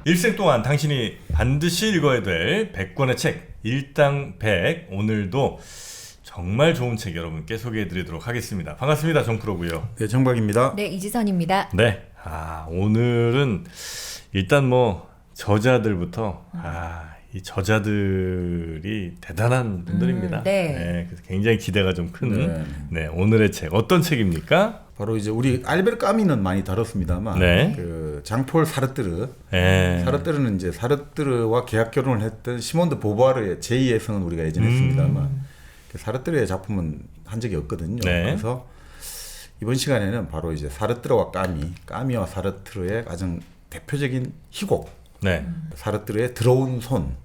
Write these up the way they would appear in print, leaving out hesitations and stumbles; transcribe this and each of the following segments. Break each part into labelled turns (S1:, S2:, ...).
S1: 일생 동안 당신이 반드시 읽어야 될 100권의 책 일당 100 오늘도 정말 좋은 책 여러분께 소개해드리도록 하겠습니다. 반갑습니다. 정프로고요.
S2: 네, 정박입니다.
S3: 네, 이지선입니다.
S1: 네, 오늘은 일단 뭐 저자들부터 이 저자들이 대단한 분들입니다.
S3: 네.
S1: 그래서 굉장히 기대가 좀 큰 오늘의 책 어떤 책입니까?
S2: 바로 이제 우리 알베르 까미는 많이 다뤘습니다만 그 장폴 사르뜨르. 사르뜨르는 이제 사르뜨르와 계약 결혼을 했던 시몬 드 보부아르의 제2의 성은 우리가 예전에 했습니다만 그 사르뜨르의 작품은 한 적이 없거든요. 그래서 이번 시간에는 바로 이제 사르뜨르와 까미와 사르뜨르의 가장 대표적인 희곡. 사르뜨르의 더러운 손.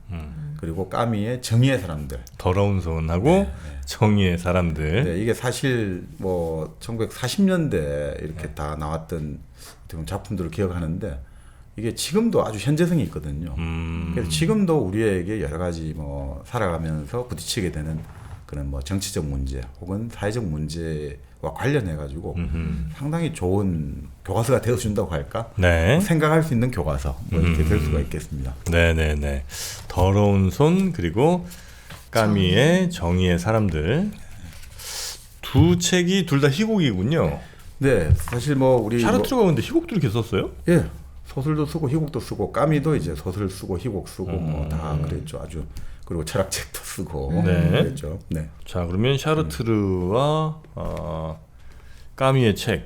S2: 그리고 까미의 정의의 사람들.
S1: 더러운 손하고 정의의 사람들.
S2: 네, 이게 사실 뭐 1940년대 이렇게 다 나왔던 작품들을 기억하는데 이게 지금도 아주 현재성이 있거든요. 그래서 지금도 우리에게 여러 가지 뭐 살아가면서 부딪히게 되는 그런 뭐 정치적 문제 혹은 사회적 문제와 관련해 가지고 상당히 좋은 교과서가 되어준다고 할까? 생각할 수 있는 교과서 뭐 이렇게 될 수가 있겠습니다.
S1: 네네네. 더러운 손 그리고 까미의 정의의 사람들 두 책이 둘 다 희곡이군요.
S2: 네, 사실 뭐 우리
S1: 샤르트르가 근데 희곡도 이렇게 썼어요?
S2: 예, 소설도 쓰고 희곡도 쓰고 까미도 이제 소설 쓰고 희곡 쓰고 뭐 다 그랬죠. 아주 그리고 철학책도 쓰고 그랬죠. 네.
S1: 자, 그러면 샤르트르와 까미의 책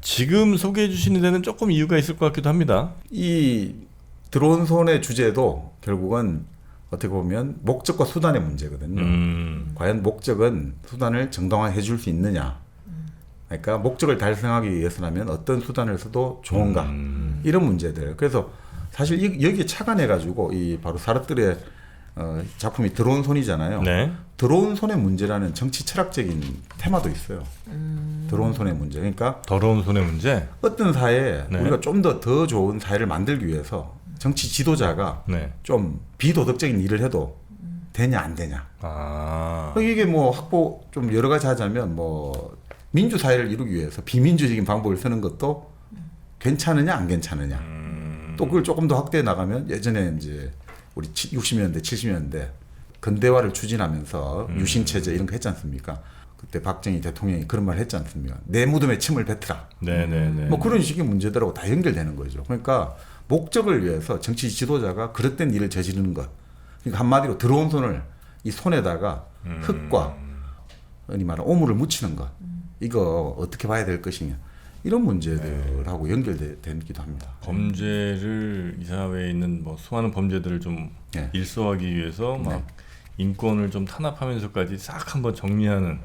S1: 지금 소개해 주시는 데는 조금 이유가 있을 것 같기도 합니다.
S2: 이 들어온 손의 주제도 결국은 어떻게 보면 목적과 수단의 문제거든요. 과연 목적은 수단을 정당화해 줄 수 있느냐. 그러니까 목적을 달성하기 위해서라면 어떤 수단을 써도 좋은가. 이런 문제들. 그래서 사실 여기에 착안해가지고 이 바로 사르뜨르의 작품이 들어온 손이잖아요. 들어온 손의 문제라는 정치 철학적인 테마도 있어요. 들어온 손의 문제. 그러니까
S1: 더러운 손의 문제.
S2: 어떤 사회에 우리가 좀 더 좋은 사회를 만들기 위해서 정치 지도자가 좀 비도덕적인 일을 해도 되냐 안 되냐. 이게 뭐 확보 좀 여러 가지 하자면 뭐 민주 사회를 이루기 위해서 비민주적인 방법을 쓰는 것도 괜찮으냐 안 괜찮으냐. 또 그걸 조금 더 확대해 나가면 예전에 이제 우리 60년대 70년대 근대화를 추진하면서 유신체제 이런 거 했지 않습니까? 그때 박정희 대통령이 그런 말 했지 않습니까? 내 무덤에 침을 뱉으라. 뭐 그런 식의 문제들하고 다 연결되는 거죠. 그러니까 목적을 위해서 정치 지도자가 그릇된 일을 저지르는 것. 그러니까 한마디로 들어온 손을 이 손에다가 흙과 흔히 말하는 오물을 묻히는 것. 이거 어떻게 봐야 될 것이냐. 이런 문제들하고 연결되기도 합니다.
S1: 범죄를 이 사회에 있는 뭐 수많은 범죄들을 좀 일소하기 위해서 막 인권을 좀 탄압하면서까지 싹 한번 정리하는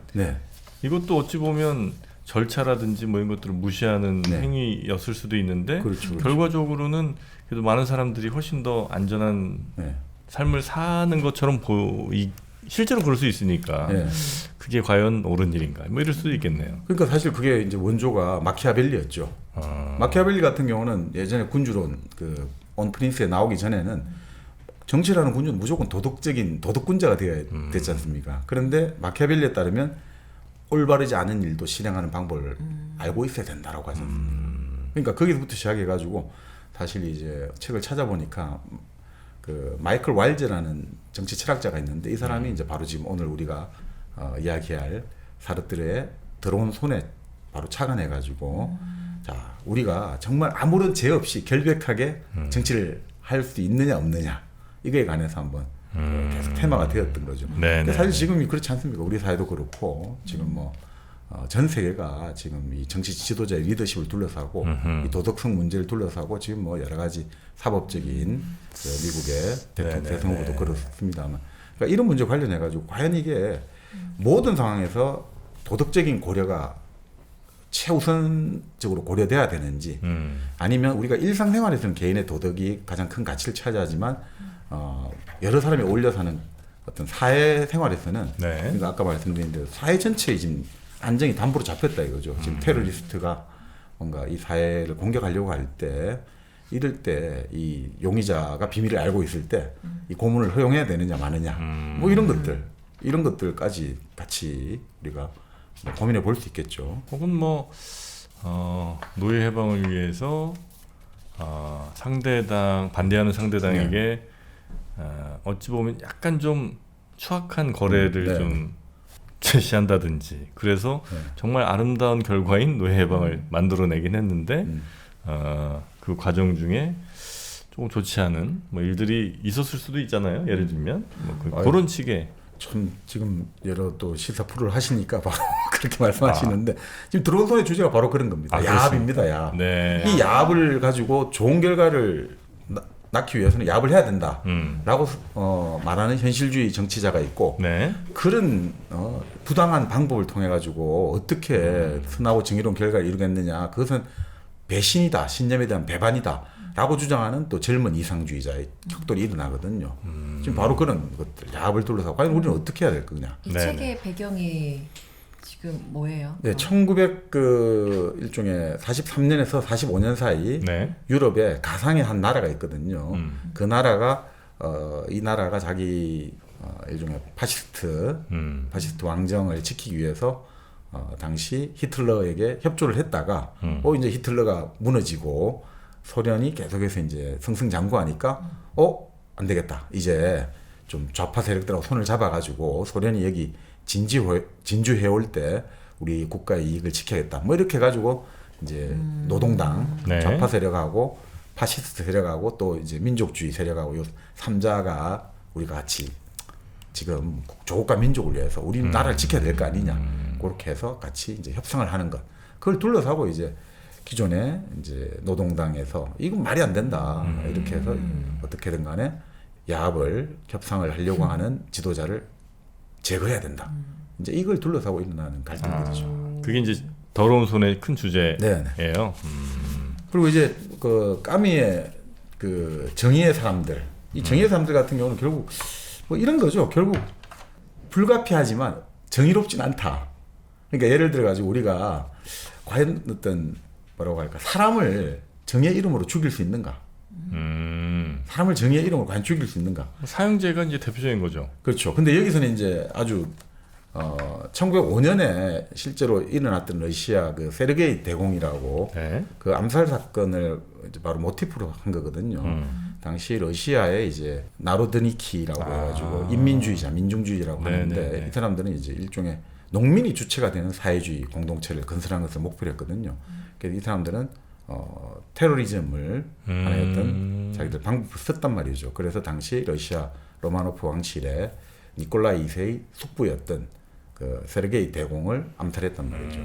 S1: 이것도 어찌 보면 절차라든지 뭐 이런 것들을 무시하는 행위였을 수도 있는데 결과적으로는 그래도 많은 사람들이 훨씬 더 안전한 삶을 사는 것처럼 실제로 그럴 수 있으니까 그게 과연 옳은 일인가 뭐 이럴 수도 있겠네요.
S2: 그러니까 사실 그게 이제 원조가 마키아벨리였죠. 마키아벨리 같은 경우는 예전에 군주론 그 온 프린스에 나오기 전에는 정치라는 군주는 무조건 도덕군자가 되어야 됐지 않습니까? 그런데 마키아벨리에 따르면 올바르지 않은 일도 실행하는 방법을 알고 있어야 된다라고 하지 않습니까? 그러니까 거기서부터 시작해가지고 사실 이제 책을 찾아보니까 그 마이클 와일즈라는 정치 철학자가 있는데 이 사람이 이제 바로 지금 오늘 우리가 이야기할 사르뜨르의 들어온 손에 바로 착안해가지고 자 우리가 정말 아무런 죄 없이 결백하게 정치를 할 수 있느냐 없느냐 이거에 관해서 한번 계속 테마가 되었던 거죠. 근데 사실 지금 그렇지 않습니까? 우리 사회도 그렇고 지금 뭐 전 세계가 지금 이 정치 지도자의 리더십을 둘러싸고 이 도덕성 문제를 둘러싸고 지금 뭐 여러 가지 사법적인 미국의 대통령 후보도 그렇습니다만 그러니까 이런 문제 관련해 가지고 과연 이게 모든 상황에서 도덕적인 고려가 최우선적으로 고려돼야 되는지 아니면 우리가 일상생활에서는 개인의 도덕이 가장 큰 가치를 차지하지만 여러 사람이 어울려 사는 어떤 사회생활에서는 그러니까 아까 말씀드린 대로 사회 전체의 지금 안정이 담보로 잡혔다 이거죠. 지금 테러리스트가 뭔가 이 사회를 공격하려고 할 때 이럴 때 이 용의자가 비밀을 알고 있을 때 이 고문을 허용해야 되느냐 마느냐 뭐 이런 것들까지 같이 우리가 고민해 볼 수 있겠죠.
S1: 혹은 뭐 노예 해방을 위해서 상대당 반대하는 상대당에게 어찌 보면 약간 좀 추악한 거래를 좀 제시한다든지 그래서 정말 아름다운 결과인 노예 해방을 만들어내긴 했는데 그 과정 중에 조금 좋지 않은 뭐 일들이 있었을 수도 있잖아요. 예를 들면 뭐 그런 식의
S2: 참 지금 여러 또 시사 프로를 하시니까 바로 그렇게 말씀하시는데 지금 들어온 손의 주제가 바로 그런 겁니다. 야합입니다. 야합.
S1: 네.
S2: 이 야합을 가지고 좋은 결과를 낳기 위해서는 야합을 해야 된다라고 말하는 현실주의 정치자가 있고 그런 부당한 방법을 통해 가지고 어떻게 선하고 정의로운 결과를 이루겠느냐 그것은 배신이다, 신념에 대한 배반이다라고 주장하는 또 젊은 이상주의자의 격돌이 일어나거든요. 지금 바로 그런 것들, 야합을 둘러싸고 과연 우리는 어떻게 해야 될 거냐.
S3: 이 책의 배경이 지금 뭐예요?
S2: 네, 1900 일종의 43년에서 45년 사이 유럽에 가상의 한 나라가 있거든요. 그 나라가 이 나라가 자기 일종의 파시스트 왕정을 지키기 위해서 당시 히틀러에게 협조를 했다가 이제 히틀러가 무너지고 소련이 계속해서 이제 승승장구하니까 안 되겠다. 이제 좀 좌파 세력들하고 손을 잡아가지고 소련이 여기 진주해올 때 우리 국가의 이익을 지켜야겠다. 뭐 이렇게 해가지고 이제 노동당 좌파 세력하고 파시스트 세력하고 또 이제 민족주의 세력하고 요 3자가 우리가 같이 지금 조국과 민족을 위해서 우리 나라를 지켜야 될 거 아니냐. 그렇게 해서 같이 이제 협상을 하는 것. 그걸 둘러싸고 이제 기존에 이제 노동당에서 이건 말이 안 된다. 이렇게 해서 어떻게든 간에 야합을 협상을 하려고 하는 지도자를 제거해야 된다. 이제 이걸 둘러싸고 일어나는 갈등들이죠.
S1: 그게 이제 더러운 손의 큰 주제예요.
S2: 그리고 이제 그 까미의 그 정의의 사람들, 이 정의의 사람들 같은 경우는 결국 뭐 이런 거죠. 결국 불가피하지만 정의롭진 않다. 그러니까 예를 들어 가지고 우리가 과연 어떤 뭐라고 할까 사람을 정의의 이름으로 죽일 수 있는가? 사람을 정의의 이름으로 과연 죽일 수 있는가?
S1: 사형제가 이제 대표적인 거죠.
S2: 그렇죠. 근데 여기서는 이제 아주 1905년에 실제로 일어났던 러시아 그 세르게이 대공이라고 그 암살 사건을 이제 바로 모티프로 한 거거든요. 당시 러시아에 이제 나로드니키라고 해가지고 인민주의자, 민중주의라고 하는데 이 사람들은 이제 일종의 농민이 주체가 되는 사회주의 공동체를 건설한 것을 목표로 했거든요. 그래서 이 사람들은 테러리즘을 하나의 어떤 자기들 방법을 썼단 말이죠. 그래서 당시 러시아 로마노프 왕실의 니콜라이 2세의 숙부였던 그 세르게이 대공을 암살했단 말이죠.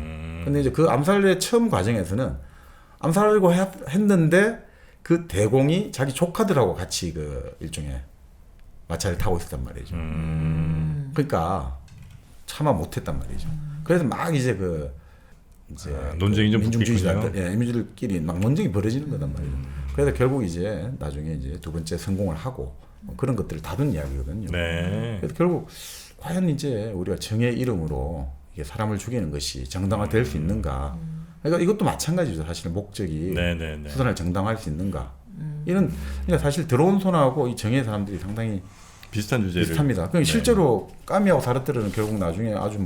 S2: 근데 이제 그 암살의 처음 과정에서는 암살하려고 했는데 그 대공이 자기 조카들하고 같이 그 일종의 마차를 타고 있었단 말이죠. 그러니까 차마 못했단 말이죠. 그래서 막 이제
S1: 논쟁이 좀
S2: 민중주의자들, 민주주의들끼리 막 논쟁이 벌어지는 거단 말이죠. 그래서 결국 이제 나중에 이제 두 번째 성공을 하고 그런 것들을 다룬 이야기거든요. 그래서 결국 과연 이제 우리가 정의의 이름으로 이게 사람을 죽이는 것이 정당화될 수 있는가? 그러니까 이것도 마찬가지죠. 사실 목적이 수단을 정당화할 수 있는가? 그러니까 사실 들어온 손하고 이 정의의 사람들이 상당히
S1: 비슷한 주제를
S2: 비슷합니다. 그러니까 실제로 까미하고 사르트르는 결국 나중에 아주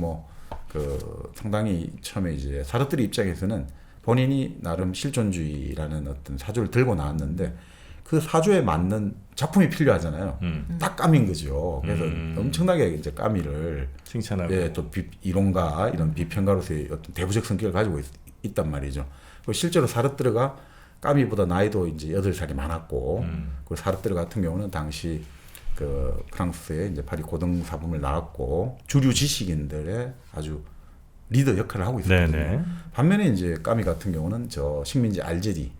S2: 상당히 처음에 이제 사르트르 입장에서는 본인이 나름 실존주의라는 어떤 사조를 들고 나왔는데 그 사조에 맞는 작품이 필요하잖아요. 딱 까미인 거죠. 그래서 엄청나게 이제 까미를
S1: 칭찬하고
S2: 또 이론가 이런 비평가로서의 어떤 대부적 성격을 가지고 있단 말이죠. 그리고 실제로 사르트르가 까미보다 나이도 이제 8살이 많았고, 그 사르트르 같은 경우는 당시 그 프랑스의 이제 파리 고등사범을 나왔고 주류 지식인들의 아주 리더 역할을 하고 있었거든요. 반면에 이제 까미 같은 경우는 저 식민지 알제리,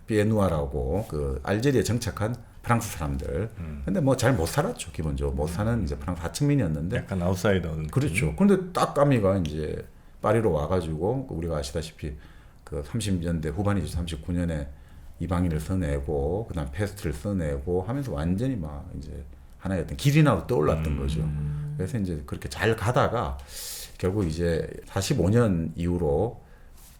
S2: 피에누아라고 그 알제리에 정착한 프랑스 사람들. 근데 뭐 잘 못 살았죠, 기본적으로. 못 사는 이제 프랑스 하층민이었는데.
S1: 약간 아웃사이더.
S2: 그렇죠. 그런데 딱 까미가 이제 파리로 와가지고 우리가 아시다시피 그 30년대 후반이죠. 39년에 이방인을 써내고 그다음 페스트를 써내고 하면서 완전히 막 이제 하나의 어떤 길이나로 떠올랐던 거죠. 그래서 이제 그렇게 잘 가다가 결국 이제 45년 이후로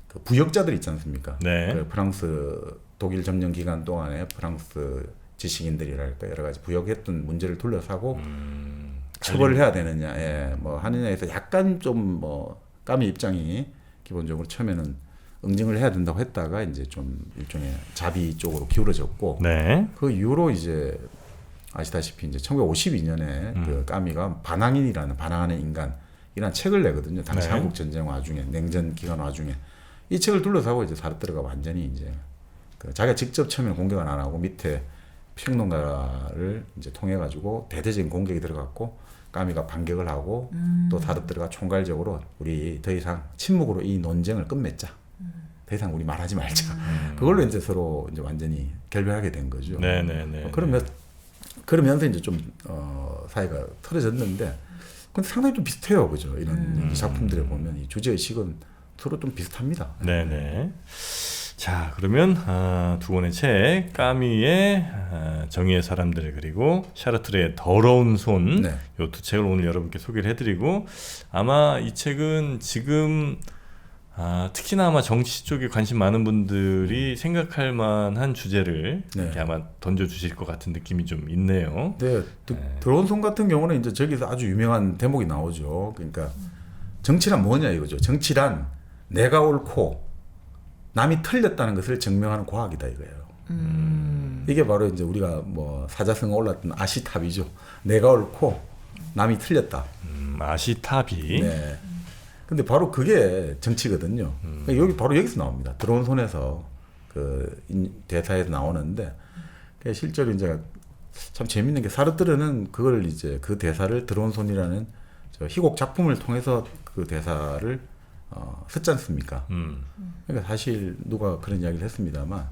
S2: 그 부역자들 있지 않습니까? 그 프랑스 독일 점령 기간 동안에 프랑스 지식인들이랄까 여러 가지 부역했던 문제를 둘러싸고 처벌을 해야 되느냐, 뭐 하느냐에서 약간 좀 뭐 까미 입장이 기본적으로 처음에는 응징을 해야 된다고 했다가 이제 좀 일종의 자비 쪽으로 기울어졌고
S1: 네.
S2: 그 이후로 이제 아시다시피 이제 1952년에 그 까미가 반항하는 인간이라는 책을 내거든요. 당시
S1: 네.
S2: 한국 전쟁 와중에 냉전 기간 와중에 이 책을 둘러싸고 이제 사르트르가 완전히 이제 그 자기가 직접 처음에 공격은 안 하고 밑에 평론가를 이제 통해 가지고 대대적인 공격이 들어갔고 까미가 반격을 하고 또 사르트르가 총괄적으로 우리 더 이상 침묵으로 이 논쟁을 끝맺자. 더 이상 우리 말하지 말자. 그걸로 이제 서로 이제 완전히 결별하게 된 거죠.
S1: 네네네.
S2: 그러면서 이제 좀 사이가 틀어졌는데, 근데 상당히 좀 비슷해요, 그죠? 이런 이 작품들에 보면 이 주제 의식은 서로 좀 비슷합니다.
S1: 네네. 자, 그러면 두 권의 책, 까미의 정의의 사람들 그리고 샤르트르의 더러운 손,
S2: 네.
S1: 이 두 책을 오늘 여러분께 소개를 해드리고, 아마 이 책은 지금 특히나 아마 정치 쪽에 관심 많은 분들이 생각할 만한 주제를
S2: 네.
S1: 이렇게 아마 던져주실 것 같은 느낌이 좀 있네요.
S2: 네, 더러운 손 같은 경우는 이제 저기서 아주 유명한 대목이 나오죠. 그러니까 정치란 뭐냐 이거죠. 정치란 내가 옳고 남이 틀렸다는 것을 증명하는 과학이다 이거예요. 이게 바로 이제 우리가 뭐 사자성어 올랐던 아시탑이죠. 내가 옳고 남이 틀렸다.
S1: 아시타비.
S2: 네. 근데 바로 그게 정치거든요. 그러니까 여기 바로 여기서 나옵니다. 더러운 손에서 그 대사에서 나오는데 실제로 이제 참 재밌는 게 사르트르는 그걸 이제 그 대사를 더러운 손이라는 저 희곡 작품을 통해서 그 대사를 썼지 않습니까? 그러니까 사실 누가 그런 이야기를 했습니다만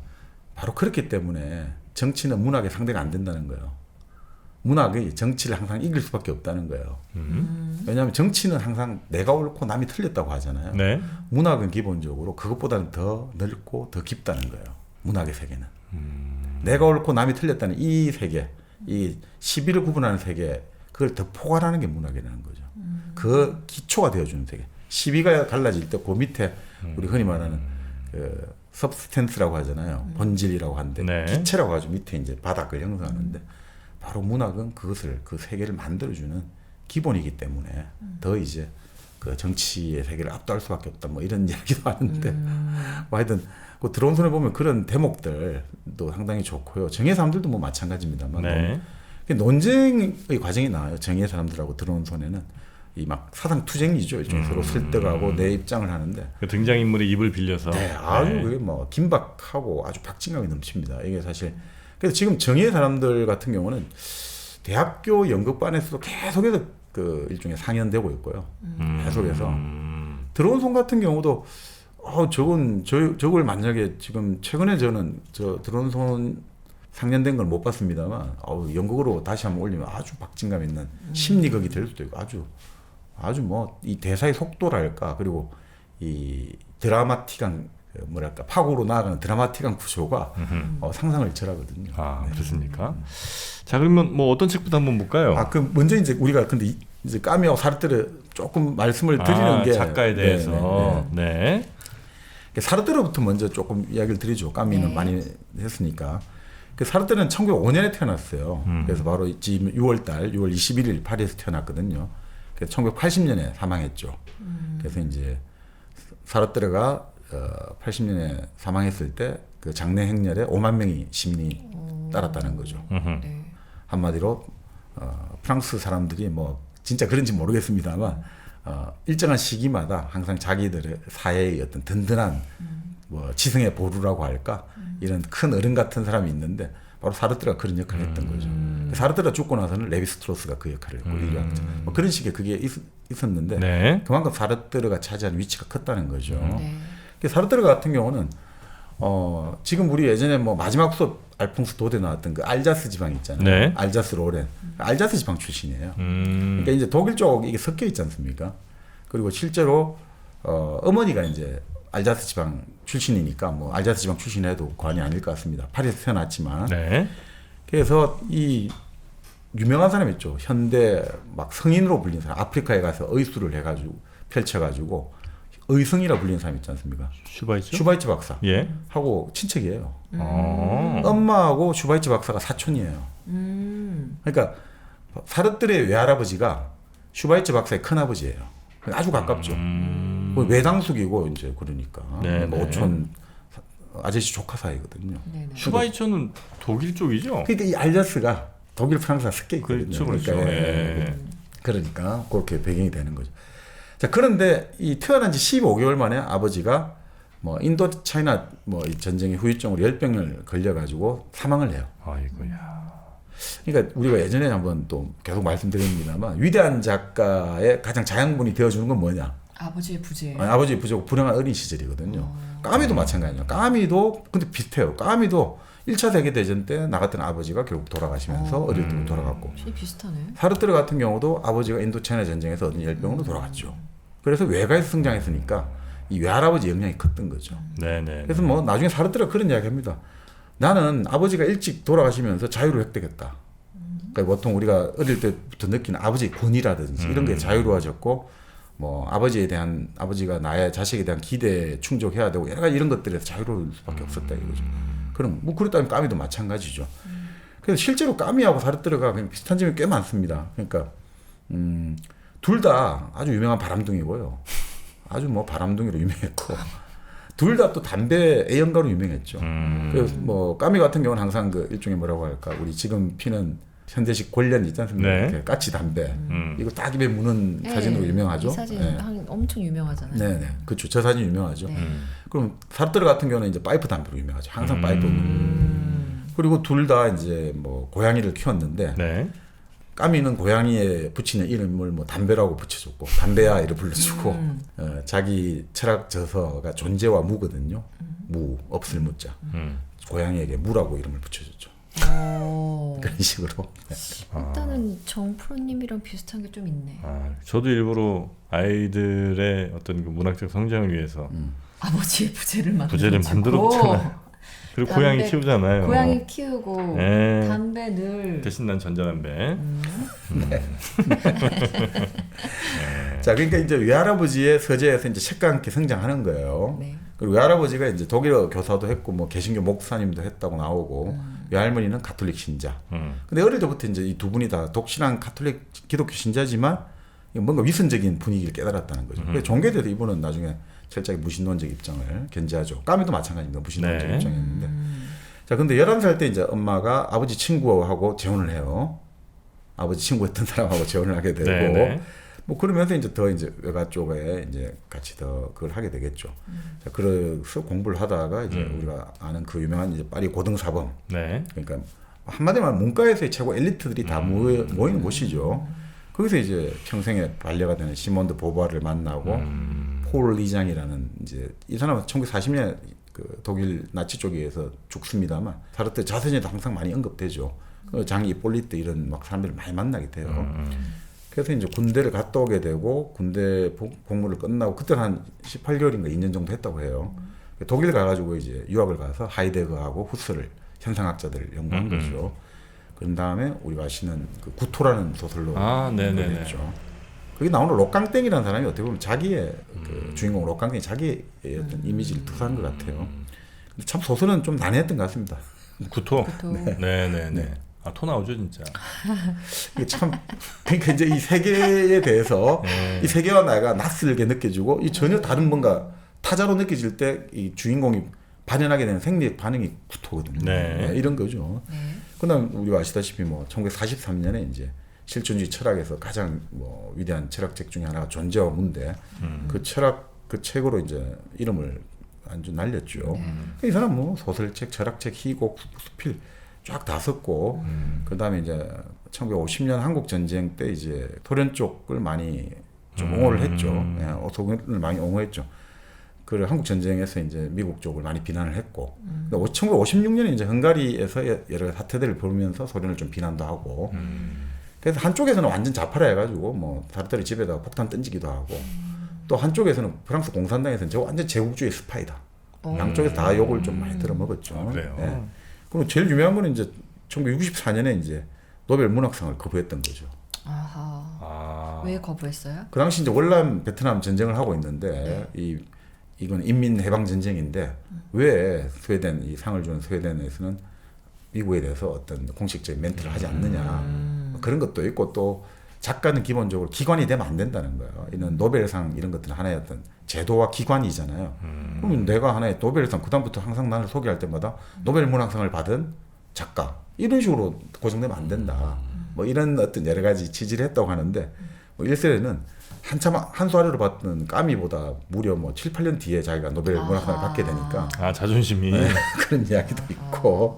S2: 바로 그렇기 때문에 정치는 문학의 상대가 안 된다는 거예요. 문학이 정치를 항상 이길 수밖에 없다는 거예요. 왜냐하면 정치는 항상 내가 옳고 남이 틀렸다고 하잖아요.
S1: 네.
S2: 문학은 기본적으로 그것보다는 더 넓고 더 깊다는 거예요. 문학의 세계는. 내가 옳고 남이 틀렸다는 이 세계, 이 시비를 구분하는 세계, 그걸 더 포괄하는 게 문학이라는 거죠. 그 기초가 되어주는 세계. 시비가 갈라질 때 그 밑에 우리 흔히 말하는 그 substance라고 하잖아요. 본질이라고 하는데
S1: 네.
S2: 기체라고 하죠. 밑에 이제 바닥을 형성하는데 바로 문학은 그것을 그 세계를 만들어주는 기본이기 때문에 더 이제 그 정치의 세계를 압도할 수밖에 없다. 뭐 이런 이야기도 하는데 뭐 하여튼 그 들어온 손에 보면 그런 대목들도 상당히 좋고요. 정의의 사람들도 뭐 마찬가지입니다만
S1: 네.
S2: 논쟁의 과정이 나와요. 정의의 사람들하고 들어온 손에는 이 막 사상 투쟁이죠. 일종의 서로 설득하고 내 입장을 하는데
S1: 그 등장인물의 입을 빌려서.
S2: 네, 아주 그게 뭐 긴박하고 아주 박진감이 넘칩니다. 이게 사실 그래서 지금 정의의 사람들 같은 경우는 대학교 연극반에서도 계속해서 그 일종의 상연되고 있고요. 계속해서 들어온 손 같은 경우도 저걸 만약에 지금 최근에 저는 저 들어온 손 상연된 걸 못 봤습니다만 연극으로 다시 한번 올리면 아주 박진감 있는 심리극이 될 수도 있고 아주 뭐 이 대사의 속도랄까 그리고 이 드라마틱한 뭐랄까 파고로 나아가는 드라마틱한 구조가 상상을 절하거든요.
S1: 아, 그렇습니까? 자, 그러면 뭐 어떤 책부터 한번 볼까요?
S2: 그 먼저 이제 우리가 근데 이제 까미와 사르트르 조금 말씀을 드리는 게
S1: 작가에 대해서. 네.
S2: 사르트르부터 먼저 조금 이야기를 드리죠. 까미는
S3: 네.
S2: 많이 했으니까. 그 사르트르는 1905년에 태어났어요. 그래서 바로 지금 6월 21일 파리에서 태어났거든요. 그래서 1980년에 사망했죠. 그래서 이제 사르트르가 80년에 사망했을 때 그 장례 행렬에 5만 명이 시민이 따랐다는 거죠.
S3: 네.
S2: 한마디로 프랑스 사람들이 뭐 진짜 그런지 모르겠습니다만 일정한 시기마다 항상 자기들의 사회의 어떤 든든한 뭐 지성의 보루라고 할까 이런 큰 어른 같은 사람이 있는데 바로 사르트르가 그런 역할을 했던 거죠. 사르트르가 죽고 나서는 레비스트로스가 그 역할을 했고 뭐 그런 식의 그게 있었는데
S1: 네.
S2: 그만큼 사르트르가 차지한 위치가 컸다는 거죠.
S3: 네.
S2: 사르트르 같은 경우는 지금 우리 예전에 뭐 마지막 수업 알퐁스 도데 나왔던 그 알자스 지방 있잖아요.
S1: 네.
S2: 알자스 로렌. 알자스 지방 출신이에요. 그러니까 이제 독일 쪽 이게 섞여 있지 않습니까? 그리고 실제로 어머니가 이제 알자스 지방 출신이니까 뭐 알자스 지방 출신해도 과언이 아닐 것 같습니다. 파리에서 태어났지만.
S1: 네.
S2: 그래서 이 유명한 사람 있죠. 현대 막 성인으로 불린 사람. 아프리카에 가서 의술을 해가지고 펼쳐가지고 의성이라 불리는 사람 있지 않습니까? 슈바이츠 박사.
S1: 예.
S2: 하고 친척이에요. 엄마하고 슈바이츠 박사가 사촌이에요. 그러니까 사르트르의 외할아버지가 슈바이츠 박사의 큰아버지예요. 아주 가깝죠. 외당숙이고 이제 그러니까
S1: 네,
S2: 뭐
S1: 네.
S2: 오촌 아저씨 조카 사이거든요.
S3: 네네.
S1: 슈바이처는 독일 쪽이죠?
S2: 그러니까 이 알자스가 독일 프랑스가 섞여 있거든요.
S1: 그렇죠, 그렇죠.
S2: 그러니까,
S1: 예.
S2: 그러니까 그렇게 배경이 되는 거죠. 자, 그런데 이 태어난 지 15개월 만에 아버지가 뭐 인도 차이나 뭐 이 전쟁의 후유증으로 열병을 걸려가지고 사망을 해요.
S1: 아이고야.
S2: 그러니까 우리가 예전에 한번 또 계속 말씀드립니다만 위대한 작가의 가장 자양분이 되어주는 건 뭐냐?
S3: 아버지의 부재.
S2: 아버지 부족 불행한 어린 시절이거든요. 까미도 마찬가지예요. 까미도 근데 비슷해요. 까미도 1차 세계대전 때 나갔던 아버지가 결국 돌아가시면서 어릴 때 돌아갔고
S3: 비슷하네.
S2: 사르트르 같은 경우도 아버지가 인도차이나 전쟁에서 얻은 열병으로 돌아갔죠. 그래서 외가에서 성장했으니까 이 외할아버지 영향이 컸던 거죠.
S1: 네네.
S2: 그래서 뭐 나중에 사르트르가 그런 이야기 합니다. 나는 아버지가 일찍 돌아가시면서 자유를 획득했다. 그러니까 보통 우리가 어릴 때부터 느끼는 아버지의 권위라든지 이런 게 자유로워졌고 뭐 아버지가 나의 자식에 대한 기대에 충족해야 되고 여러 가지 이런 것들에서 자유로울 수밖에 없었다 이거죠. 그럼 뭐 그렇다면 까미도 마찬가지죠. 그래서 실제로 까미하고 사르트르가 그냥 비슷한 점이 꽤 많습니다. 그러니까 둘 다 아주 유명한 바람둥이고요. 아주 뭐 바람둥이로 유명했고 둘 다 또 담배 애연가로 유명했죠. 그래서 뭐 까미 같은 경우는 항상 그 일종의 뭐라고 할까 우리 지금 피는 현대식 권련 있지 않습니까?
S1: 네.
S2: 이렇게 까치 담배 이거 딱 입에 무는 사진으로 유명하죠.
S3: 이 사진
S2: 네.
S3: 엄청 유명하잖아요.
S2: 네네 그렇죠. 저 사진 유명하죠.
S3: 네.
S2: 그럼 사르트르 같은 경우는 이제 파이프 담배로 유명하죠. 항상 파이프. 그리고 둘 다 이제 뭐 고양이를 키웠는데
S1: 네.
S2: 까미는 고양이에 붙이는 이름을 뭐 담배라고 붙여줬고 담배야 이를 불러주고 자기 철학 저서가 존재와 무거든요. 무 없을 무자. 고양이에게 무라고 이름을 붙여줬죠. 그런 식으로.
S3: 일단은 정프로님이랑 비슷한 게 좀 있네.
S1: 저도 일부러 아이들의 어떤 그 문학적 성장을 위해서
S3: 아버지의 부재를
S1: 만들었잖아요. 그리고 고양이 키우잖아요.
S3: 고양이 키우고
S1: 네.
S3: 담배 늘
S1: 대신 난 전자담배.
S2: 네. 자, 그러니까 이제 외할아버지의 서재에서 이제 책과 함께 성장하는 거예요.
S3: 네.
S2: 그리고 외할아버지가 이제 독일어 교사도 했고 뭐 개신교 목사님도 했다고 나오고 외할머니는 가톨릭 신자. 근데 어릴 때부터 이제 이 두 분이 다 독실한 가톨릭 기독교 신자지만 뭔가 위선적인 분위기를 깨달았다는 거죠. 그래서 종교에 대해서 이분은 나중에 철저히 무신론적 입장을 견지하죠. 까미도 마찬가지입니다. 무신론적
S1: 네.
S2: 입장이었는데. 자, 근데 11살 때 이제 엄마가 아버지 친구하고 재혼을 해요. 아버지 친구였던 사람하고 재혼을 하게 되고.
S1: 네네.
S2: 뭐 그러면서 이제 더 이제 외가 쪽에 이제 같이 더 그걸 하게 되겠죠. 자, 그래서 공부를 하다가 이제 우리가 아는 그 유명한 이제 파리 고등사범.
S1: 네.
S2: 그러니까 한마디로 말하면 문과에서의 최고 엘리트들이 다 모이는 곳이죠. 거기서 이제 평생의 반려가 되는 시몬 드 보부아를 만나고 폴 리장이라는 이제 이 사람은 1940년에 그 독일 나치 쪽에서 죽습니다만 사르트 자서전에도 항상 많이 언급되죠. 그 장 이폴리트 이런 막 사람들을 많이 만나게 돼요. 그래서 이제 군대를 갔다 오게 되고 군대 복무를 끝나고 그때 한 18개월인가 2년 정도 했다고 해요. 독일 가가지고 이제 유학을 가서 하이데거하고 후스를 현상학자들을 연구한 거죠. 그런 다음에 우리가 아시는 그 구토라는 소설로
S1: 네네네.
S2: 했죠. 거기 나오는 록강땡이라는 사람이 어떻게 보면 자기의 그 주인공 록강땡이 자기의 어떤 이미지를 투사한 것 같아요. 근데 참 소설은 좀 난해했던 것 같습니다.
S1: 구토.
S3: 구토.
S1: 네네네. 토 나오죠 진짜.
S2: 이게 참 그러니까 이제 이 세계에 대해서 이 세계와 나가 낯설게 느껴지고 이 전혀 다른 뭔가 타자로 느껴질 때 이 주인공이 발현하게 되는 생리적 반응이 구토거든요.
S1: 네.
S2: 이런 거죠.
S3: 네.
S2: 그다음 우리가 아시다시피 뭐 1943년에 이제 실존주의 철학에서 가장 뭐 위대한 철학책 중에 하나가 존재와 무인데 그 철학 그 책으로 이제 이름을 아주 날렸죠. 이 사람 뭐 소설책, 철학책, 희곡, 수필 쫙 다 썼고 그다음에 이제 1950년 한국 전쟁 때 이제 소련 쪽을 많이 좀 옹호를 했죠. 소련을 많이 옹호했죠. 그 한국 전쟁에서 이제 미국 쪽을 많이 비난을 했고, 1956년에 이제 헝가리에서 여러 사태들을 보면서 소련을 좀 비난도 하고, 그래서 한쪽에서는 완전 좌파라 해가지고 뭐 사람들이 집에다가 폭탄 던지기도 하고, 또 한쪽에서는 프랑스 공산당에서는 저 완전 제국주의 스파이다. 양쪽에서 다 욕을 좀 많이 들어먹었죠.
S1: 그래요.
S2: 예. 그리고 제일 유명한 거는 이제 1964년에 이제 노벨 문학상을 거부했던 거죠.
S3: 아하. 왜 거부했어요?
S2: 그 당시 이제 월남 베트남 전쟁을 하고 있는데 이건 인민 해방 전쟁인데 왜 스웨덴 이 상을 주는 스웨덴에서는 미국에 대해서 어떤 공식적인 멘트를 하지 않느냐 그런 것도 있고 또 작가는 기본적으로 기관이 되면 안 된다는 거예요. 이런 노벨상 이런 것들은 하나의 어떤 제도와 기관이잖아요. 그럼 내가 하나의 노벨상 그다음부터 항상 나를 소개할 때마다 노벨 문학상을 받은 작가 이런 식으로 고정되면 안 된다. 뭐 이런 어떤 여러 가지 취지를 했다고 하는데 뭐 1세대는 한참 한 수 아래로 받던 까미보다 무려 뭐 7, 8년 뒤에 자기가 노벨 문학상을 받게 되니까
S1: 자존심이
S2: 그런 이야기도 있고.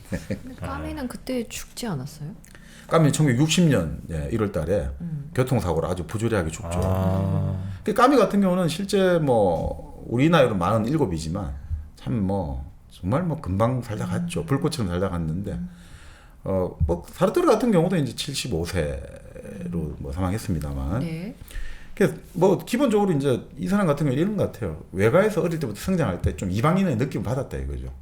S3: 근데 까미는 그때 죽지 않았어요?
S2: 까미 1960년 1월 달에 교통사고로 아주 부조리하게 죽죠. 그 까미 같은 경우는 실제 뭐 우리 나이로 47이지만 참 뭐 정말 뭐 금방 살다 갔죠. 불꽃처럼 살다 갔는데 뭐 사르트르 같은 경우도 이제 75세로 뭐 사망했습니다만.
S3: 네.
S2: 뭐 기본적으로 이제 이 사람 같은 경우 이런 것 같아요. 외가에서 어릴 때부터 성장할 때 좀 이방인의 느낌을 받았다 이거죠.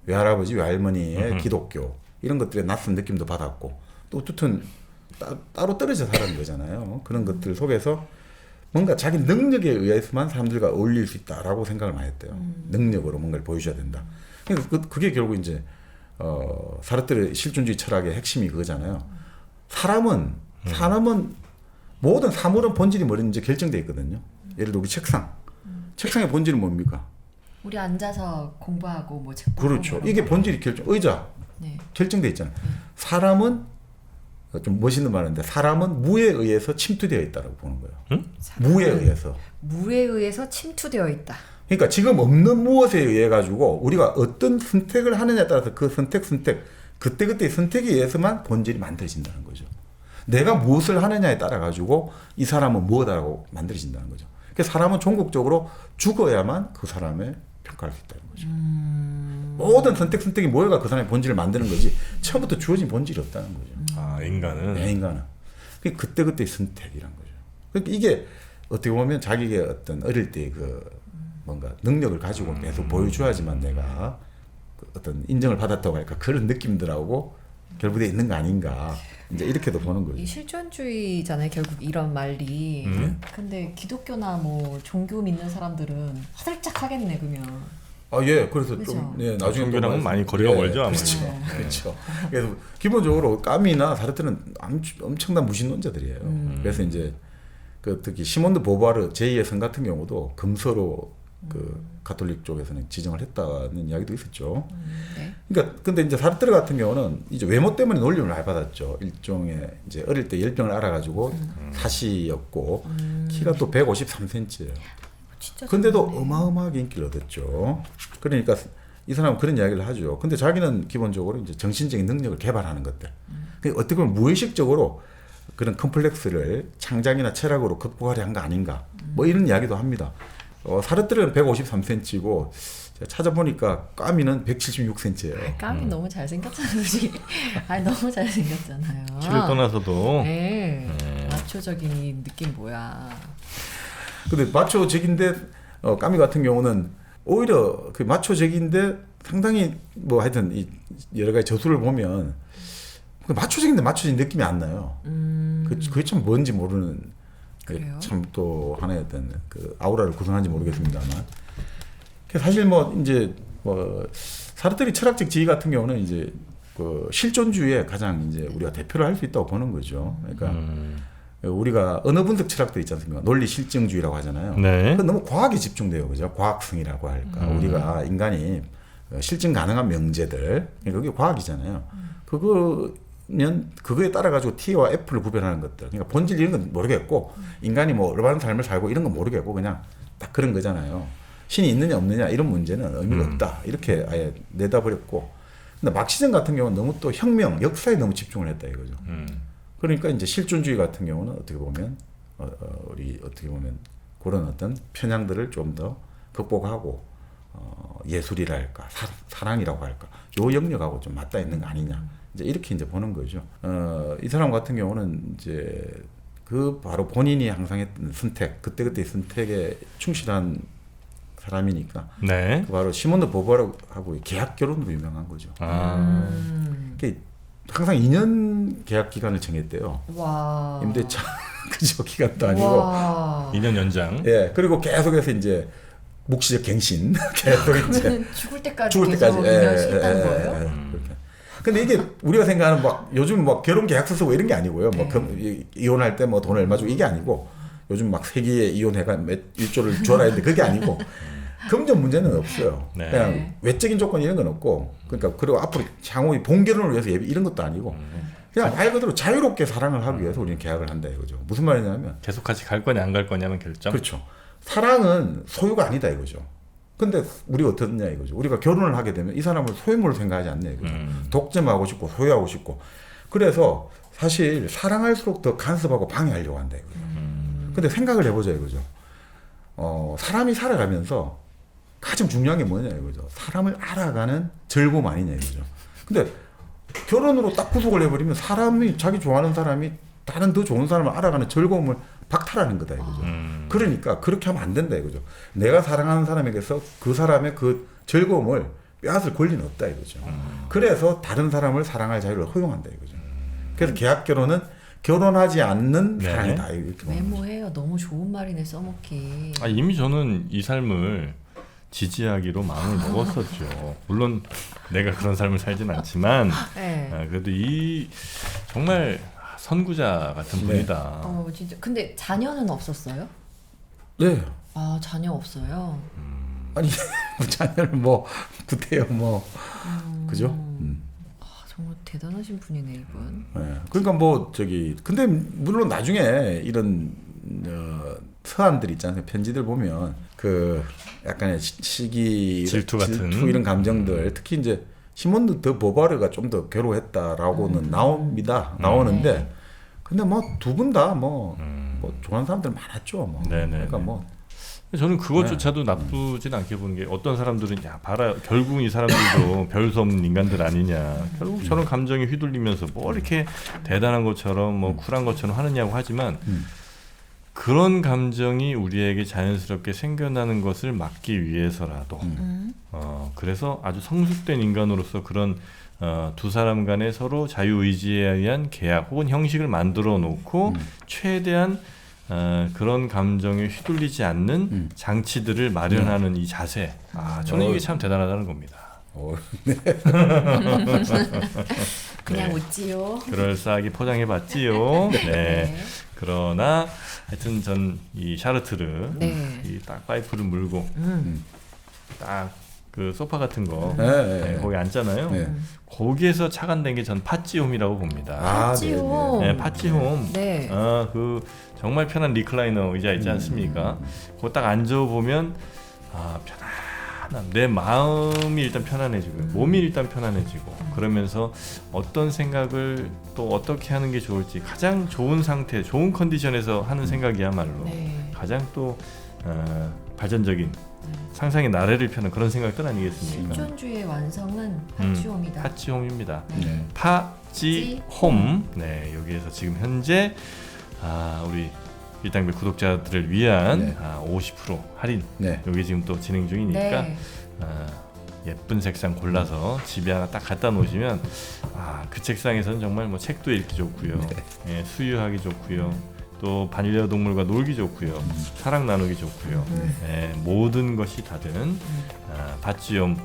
S2: 외할아버지, 외할머니의 기독교 이런 것들의 낯선 느낌도 받았고 또 어쨌든 따로 떨어져 살았는 거잖아요. 그런 것들 속에서 뭔가 자기 능력에 의해서만 사람들과 어울릴 수 있다라고 생각을 많이 했대요. 능력으로 뭔가를 보여줘야 된다. 그러니까 그게 결국 이제 사르트르 실존주의 철학의 핵심이 그거잖아요. 사람은 모든 사물은 본질이 뭐든지 결정돼 있거든요. 예를 들어 우리 책상의 본질은 뭡니까?
S3: 우리 앉아서 공부하고 뭐 책 보고
S2: 그렇죠.
S3: 뭐
S2: 이게
S3: 이런 거.
S2: 본질이 의자
S3: 네.
S2: 결정돼 있잖아요. 사람은 좀 멋있는 말인데 사람은 무에 의해서 침투되어 있다라고 보는 거예요. 무에 의해서.
S3: 무에 의해서 침투되어 있다.
S2: 그러니까 지금 없는 무엇에 의해 가지고 우리가 어떤 선택을 하느냐에 따라서 그 선택 그때그때의 선택에 의해서만 본질이 만들어진다는 거죠. 내가 무엇을 하느냐에 따라 가지고 이 사람은 무엇이라고 만들어진다는 거죠. 그래서 사람은 종국적으로 죽어야만 그 사람의 평가할 수 있다는 거죠. 모든 선택이 뭐가 그 사람의 본질을 만드는 거지 처음부터 주어진 본질이 없다는 거죠.
S1: 인간은.
S2: 네, 인간은. 그때그때의 선택이란 거죠. 그러니까 이게 어떻게 보면 자기의 어떤 어릴 때 그 뭔가 능력을 가지고 계속 보여줘야지만 내가 그 어떤 인정을 받았다고 할까 그런 느낌들하고 결부되어 있는 거 아닌가 이제 이렇게도 보는 거죠.
S3: 이 실존주의잖아요. 결국 이런 말이. 근데 기독교나 뭐 종교 믿는 사람들은 화들짝 하겠네 그러면.
S2: 예, 그래서
S3: 그쵸?
S2: 좀 나중에
S1: 종교랑은 많이 거리가 멀죠, 아무래도.
S2: 그렇죠, 그렇죠. 그래서 기본적으로 까미나 사르트르는 엄청난 무신론자들이에요. 그래서 이제 그 특히 시몬드 보바르 제2의 성 같은 경우도 금서로 그 가톨릭 쪽에서는 지정을 했다는 이야기도 있었죠.
S3: 네.
S2: 그러니까 근데 이제 사르트르 같은 경우는 이제 외모 때문에 놀림을 많이 받았죠. 일종의 이제 어릴 때 열병을 알아가지고 사시였고 키가 또 153cm예요.
S3: 진짜
S2: 근데도
S3: 좋네.
S2: 어마어마하게 인기를 얻었죠. 그러니까 이 사람은 그런 이야기를 하죠. 근데 자기는 기본적으로 이제 정신적인 능력을 개발하는 것들. 그러니까 어떻게 보면 무의식적으로 그런 컴플렉스를 창작이나 철학으로 극복하려 한 거 아닌가. 뭐 이런 이야기도 합니다. 사르트르는 153cm고 제가 찾아보니까 까미는 176cm예요.
S3: 까미 너무 잘생겼잖아요. 그치? 아니 너무 잘생겼잖아요.
S1: 키를 떠나서도
S3: 네. 마초적인 느낌 뭐야.
S2: 근데 마초적인데 까미 같은 경우는 오히려 그 마초적인데 상당히 뭐 하여튼 이 여러 가지 저술을 보면 마초적인데 마초적인 느낌이 안 나요. 그게 참 뭔지 모르는 참 또 하나의 어떤 그 아우라를 구성하는지 모르겠습니다만 사실 뭐 이제 뭐 사르트르 철학적 지위 같은 경우는 이제 그 실존주의의 가장 이제 우리가 대표를 할 수 있다고 보는 거죠. 그러니까 우리가 언어 분석 철학도 있지 않습니까? 논리 실증주의라고 하잖아요.
S1: 네.
S2: 그건 너무 과학에 집중돼요, 그죠? 과학성이라고 할까? 우리가 인간이 실증 가능한 명제들, 그러니까 그게 과학이잖아요. 그거면 그거에 따라 가지고 T와 F를 구별하는 것들. 그러니까 본질 이런 건 모르겠고 인간이 뭐 올바른 삶을 살고 이런 건 모르겠고 그냥 딱 그런 거잖아요. 신이 있느냐 없느냐 이런 문제는 의미가 없다. 이렇게 아예 내다버렸고. 근데 막시즘 같은 경우는 너무 또 혁명, 역사에 너무 집중을 했다 이거죠. 그러니까 이제 실존주의 같은 경우는 어떻게 보면 우리 어떻게 보면 그런 어떤 편향들을 좀 더 극복하고 예술이랄까 사랑이라고 할까 요 영역하고 좀 맞닿아 있는 거 아니냐 이제 이렇게 이제 보는 거죠. 이 사람 같은 경우는 이제 그 바로 본인이 항상 했던 선택 그때그때 선택에 충실한 사람이니까
S1: 네.
S2: 그 바로 시몬드 보바르하고 계약 결혼으로 유명한 거죠. 항상 2년 계약 기간을 정했대요.
S3: 와.
S2: 임대차 그저 기간도 아니고.
S3: 와.
S1: 2년 연장.
S2: 예. 그리고 계속해서 이제 묵시적 갱신 계속 이제
S3: 그러면 죽을 때까지 계속 2년 싫다는 거예요?
S2: 그렇게. 근데 이게 우리가 생각하는 막 요즘 막 결혼 계약서 쓰고 이런 게 아니고요. 뭐 이혼할 때 뭐 돈 얼마 주고 이게 아니고 요즘 막 세기에 이혼해가 몇 1조를 줘라 했는데 그게 아니고 금전 문제는 없어요.
S1: 네.
S2: 그냥 외적인 조건 이런 건 없고 그러니까 그리고 앞으로 향후 본결혼을 위해서 이런 것도 아니고 그냥 말 그대로 자유롭게 사랑을 하기 위해서 우리는 계약을 한다 이거죠. 무슨 말이냐면
S1: 계속 같이 갈 거냐 안 갈 거냐는 결정.
S2: 그렇죠. 사랑은 소유가 아니다 이거죠. 근데 우리가 어떻냐 이거죠. 우리가 결혼을 하게 되면 이 사람을 소유물로 생각하지 않냐 이거죠. 독점하고 싶고 소유하고 싶고 그래서 사실 사랑할수록 더 간섭하고 방해하려고 한다 이거죠. 근데 생각을 해보자 이거죠. 사람이 살아가면서 가장 중요한 게 뭐냐 이거죠. 사람을 알아가는 즐거움 아니냐 이거죠. 근데 결혼으로 딱 구속을 해버리면 사람이 자기 좋아하는 사람이 다른 더 좋은 사람을 알아가는 즐거움을 박탈하는 거다 이거죠. 그러니까 그렇게 하면 안 된다 이거죠. 내가 사랑하는 사람에게서 그 사람의 그 즐거움을 빼앗을 권리는 없다 이거죠. 그래서 다른 사람을 사랑할 자유를 허용한다 이거죠. 그래서 계약 결혼은 결혼하지 않는
S1: 네.
S2: 사랑이다. 이렇게
S3: 메모해요. 너무 좋은 말이네 써먹기.
S1: 이미 저는 이 삶을 지지하기로 마음을 먹었었죠. 물론 내가 그런 삶을 살진 않지만
S3: 네.
S1: 그래도 이 정말 선구자 같은
S2: 네.
S1: 분이다.
S3: 진짜. 근데 자녀는 없었어요?
S2: 네.
S3: 아 자녀 없어요.
S2: 아니 자녀를 뭐 구태여 뭐 그죠?
S3: 정말 대단하신 분이네 이분.
S2: 네. 그러니까 뭐 저기 근데 물론 나중에 이런 서한들 있잖아요. 편지들 보면 그 약간의 시기
S1: 질투 같은
S2: 이런 감정들 특히 이제 시몬드 더 보바르가 좀 더 괴로워했다라고는 나오는데 근데 뭐 두 분 다 뭐 좋아하는 사람들 많았죠. 뭐.
S1: 네네.
S2: 그러니까 뭐
S1: 저는 그것조차도 나쁘진 않게 보는 게 어떤 사람들은 야 봐라 결국 이 사람들도 별 수 없는 인간들 아니냐 결국 저런 감정에 휘둘리면서 뭐 이렇게 대단한 것처럼 뭐 쿨한 것처럼 하느냐고 하지만 그런 감정이 우리에게 자연스럽게 생겨나는 것을 막기 위해서라도 그래서 아주 성숙된 인간으로서 그런 두 사람 간에 서로 자유의지에 의한 계약 혹은 형식을 만들어 놓고 최대한 그런 감정에 휘둘리지 않는 장치들을 마련하는 이 자세 저는 이게 참 대단하다는 겁니다.
S2: 네.
S3: 그냥
S1: 네.
S3: 웃지요.
S1: 그럴싸하게 포장해봤지요. 네. 그러나 하여튼 전 이 샤르트르
S3: 네.
S1: 이 딱 파이프를 물고 딱 그 소파 같은 거
S2: 네.
S1: 거기 앉잖아요.
S2: 네.
S1: 거기에서 착안된 게 전 파찌홈이라고 봅니다.
S3: 파찌홈.
S1: 네, 파찌홈.
S3: 네.
S1: 그 정말 편한 리클라이너 의자 있지 않습니까? 그거 딱 앉아 보면 편안함. 내 마음이 일단 편안해지고 몸이 일단 편안해지고 그러면서 어떤 생각을 또 어떻게 하는 게 좋을지 가장 좋은 상태, 좋은 컨디션에서 하는 생각이야말로
S3: 네.
S1: 가장 또 발전적인 상상의 나래를 펴는 그런 생각들 아니겠습니까?
S3: 실존주의의 완성은 파찌홈이다.
S1: 파찌홈입니다.
S2: 네.
S1: 파찌홈. 네, 여기에서 지금 현재 우리 일당배 구독자들을 위한
S2: 네.
S1: 50% 할인.
S2: 네.
S1: 여기 지금 또 진행 중이니까
S3: 네.
S1: 예쁜 색상 골라서 집에 하나 딱 갖다 놓으시면 그 책상에서는 정말 뭐 책도 읽기 좋고요. 예, 수유하기 좋고요. 또 반려동물과 놀기 좋고요. 사랑 나누기 좋고요. 예, 모든 것이 다 되는 파찌홈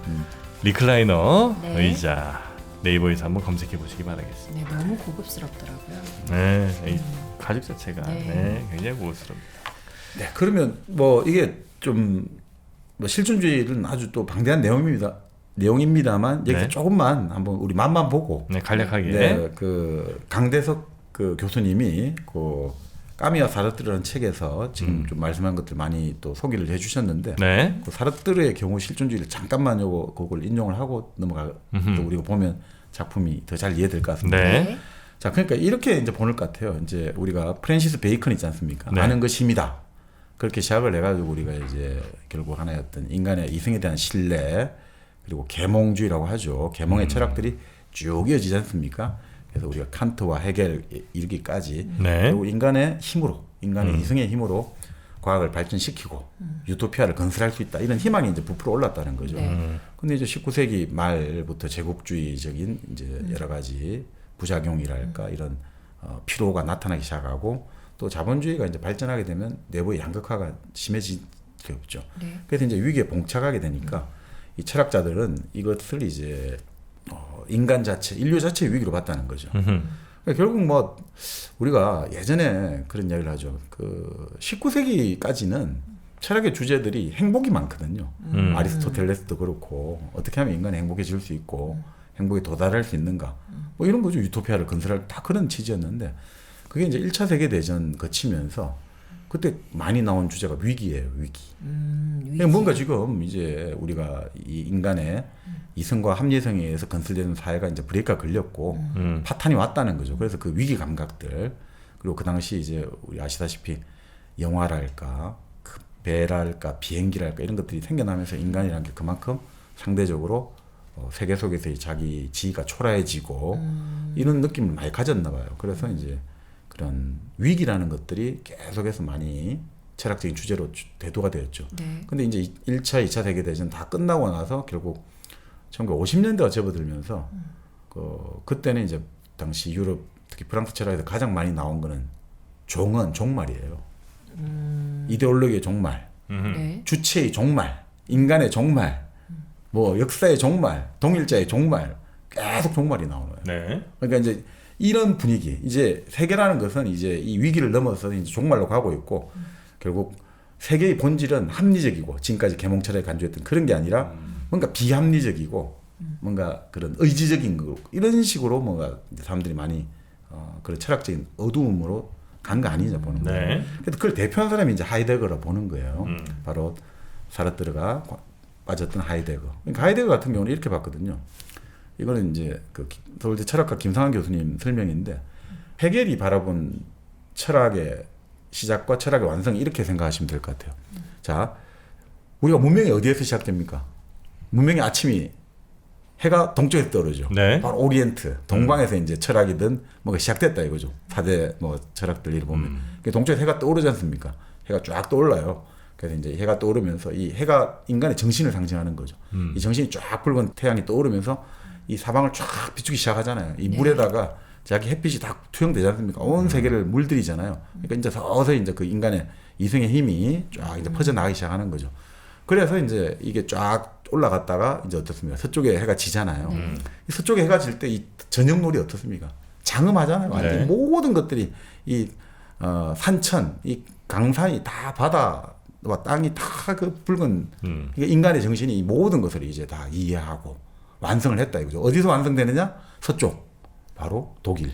S1: 리클라이너
S3: 네.
S1: 의자 네이버에서 한번 검색해 보시기 바라겠습니다.
S3: 네, 너무 고급스럽더라고요.
S1: 네, 이 가죽 자체가
S3: 네.
S1: 굉장히 고급스럽니다.
S2: 네. 그러면 뭐 이게 좀 뭐 실존주의는 아주 또 방대한 내용입니다만 여기서
S1: 네.
S2: 조금만 한번 우리 맛만 보고
S1: 네, 간략하게.
S2: 네, 그 강대석 그 교수님이 그 까미와 사르트르라는 책에서 지금 좀 말씀한 것들 많이 또 소개를 해주셨는데
S1: 네.
S2: 그 사르트르의 경우 실존주의를 잠깐만 그걸 인용을 하고 또 우리가 보면 작품이 더 잘 이해될 것 같습니다.
S1: 네.
S2: 자, 그러니까 이렇게 이제 보는 것 같아요. 이제 우리가 프랜시스 베이컨 있지 않습니까?
S1: 네.
S2: 아는 것이 힘이다. 그렇게 시작을 해가지고 우리가 이제 결국 하나의 어떤 인간의 이성에 대한 신뢰 그리고 계몽주의라고 하죠. 계몽의 철학들이 쭉 이어지지 않습니까? 그래서 우리가 칸트와 헤겔 이르기까지
S1: 네.
S2: 그리고 인간의 힘으로 인간의 이성의 힘으로 과학을 발전시키고 유토피아를 건설할 수 있다 이런 희망이 이제 부풀어 올랐다는 거죠. 근데 이제 19세기 말부터 제국주의적인 이제 여러 가지 부작용이랄까 이런 피로가 나타나기 시작하고 또 자본주의가 이제 발전하게 되면 내부의 양극화가 심해질 수 없죠.
S3: 네.
S2: 그래서 이제 위기에 봉착하게 되니까 이 철학자들은 이것을 이제 인간 자체, 인류 자체의 위기로 봤다는 거죠. 그러니까 결국 뭐 우리가 예전에 그런 이야기를 하죠. 그 19세기까지는 철학의 주제들이 행복이 많거든요. 아리스토텔레스도 그렇고 어떻게 하면 인간이 행복해질 수 있고 행복에 도달할 수 있는가 뭐 이런 거죠. 유토피아를 건설할 다 그런 취지였는데 그게 이제 1차 세계대전 거치면서 그때 많이 나온 주제가 위기예요. 위기.
S3: 위기.
S2: 뭔가 지금 이제 우리가 이 인간의 이성과 합리성에 의해서 건설되는 사회가 이제 브레이크가 걸렸고 파탄이 왔다는 거죠. 그래서 그 위기 감각들 그리고 그 당시 이제 우리 아시다시피 영화랄까 그 배랄까 비행기랄까 이런 것들이 생겨나면서 인간이라는 게 그만큼 상대적으로 세계 속에서의 자기 지위가 초라해지고 이런 느낌을 많이 가졌나 봐요. 그래서 이제 그런 위기라는 것들이 계속해서 많이 철학적인 주제로 대두가 되었죠.
S3: 네.
S2: 근데 이제 1차, 2차 세계대전 다 끝나고 나서 결국 1950년대가 접어들면서 그때는 이제 당시 유럽 특히 프랑스 철학에서 가장 많이 나온 거는 종말이에요. 이데올로기의 종말,
S3: 네.
S2: 주체의 종말, 인간의 종말, 뭐 역사의 종말, 동일자의 종말, 계속 종말이 나오는 거예요.
S1: 네.
S2: 그러니까 이제 이런 분위기, 이제 세계라는 것은 이제 이 위기를 넘어서 이제 종말로 가고 있고 결국 세계의 본질은 합리적이고 지금까지 계몽철학이 간주했던 그런 게 아니라 뭔가 비합리적이고 뭔가 그런 의지적인 거 이런 식으로 뭔가 사람들이 많이 그런 철학적인 어두움으로 간 거 아니냐 보는 거예요.
S1: 네.
S2: 그래서 그걸 대표한 사람이 이제 하이데거라 보는 거예요. 바로 사르트르가 빠졌던 하이데거. 그러니까 하이데거 같은 경우는 이렇게 봤거든요. 이거는 이제 그 서울대 철학과 김상환 교수님 설명인데 헤겔이 바라본 철학의 시작과 철학의 완성이 이렇게 생각하시면 될 것 같아요. 자, 우리가 문명이 어디에서 시작됩니까? 문명의 아침이 해가 동쪽에서 떠오르죠.
S1: 네.
S2: 바로 오리엔트, 동방에서 이제 철학이든 뭐가 시작됐다 이거죠. 4대 뭐 철학들 이를 보면 동쪽에서 해가 떠오르지 않습니까? 해가 쫙 떠올라요. 그래서 이제 해가 떠오르면서 이 해가 인간의 정신을 상징하는 거죠. 이 정신이 쫙 붉은 태양이 떠오르면서 이 사방을 쫙 비추기 시작하잖아요. 이 물에다가 자기 햇빛이 다 투영되지 않습니까? 온 세계를 물들이잖아요. 그러니까 이제 서서히 이제 그 인간의 이성의 힘이 쫙 이제 퍼져나가기 시작하는 거죠. 그래서 이제 이게 쫙 올라갔다가 이제 어떻습니까? 서쪽에 해가 지잖아요. 서쪽에 해가 질 때 이 저녁놀이 어떻습니까? 장엄하잖아요. 완전히
S1: 네.
S2: 모든 것들이 이 산천, 이 강산이 다 바다와 땅이 다 그 붉은 그러니까 인간의 정신이 이 모든 것을 이제 다 이해하고 완성을 했다 이거죠. 어디서 완성되느냐? 서쪽. 바로 독일,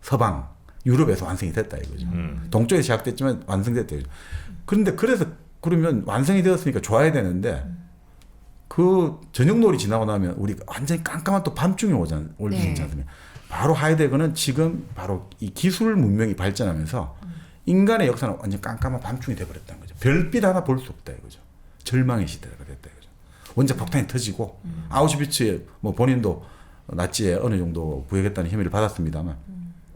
S2: 서방, 유럽에서 완성이 됐다 이거죠. 동쪽에 시작됐지만 완성됐다 이거죠. 그런데 그래서 그러면 완성이 되었으니까 좋아야 되는데 그 저녁놀이 지나고 나면 우리 완전히 깜깜한 또 밤중이 오지 않습니까? 바로 하이데거는 지금 바로 이 기술 문명이 발전하면서 인간의 역사는 완전 깜깜한 밤중이 돼버렸다는 거죠. 별빛 하나 볼 수 없다 이거죠. 절망의 시대가 됐다 이거죠. 원자 폭탄이 터지고 아우슈비츠에 뭐 본인도 나치에 어느 정도 구역했다는 혐의를 받았습니다만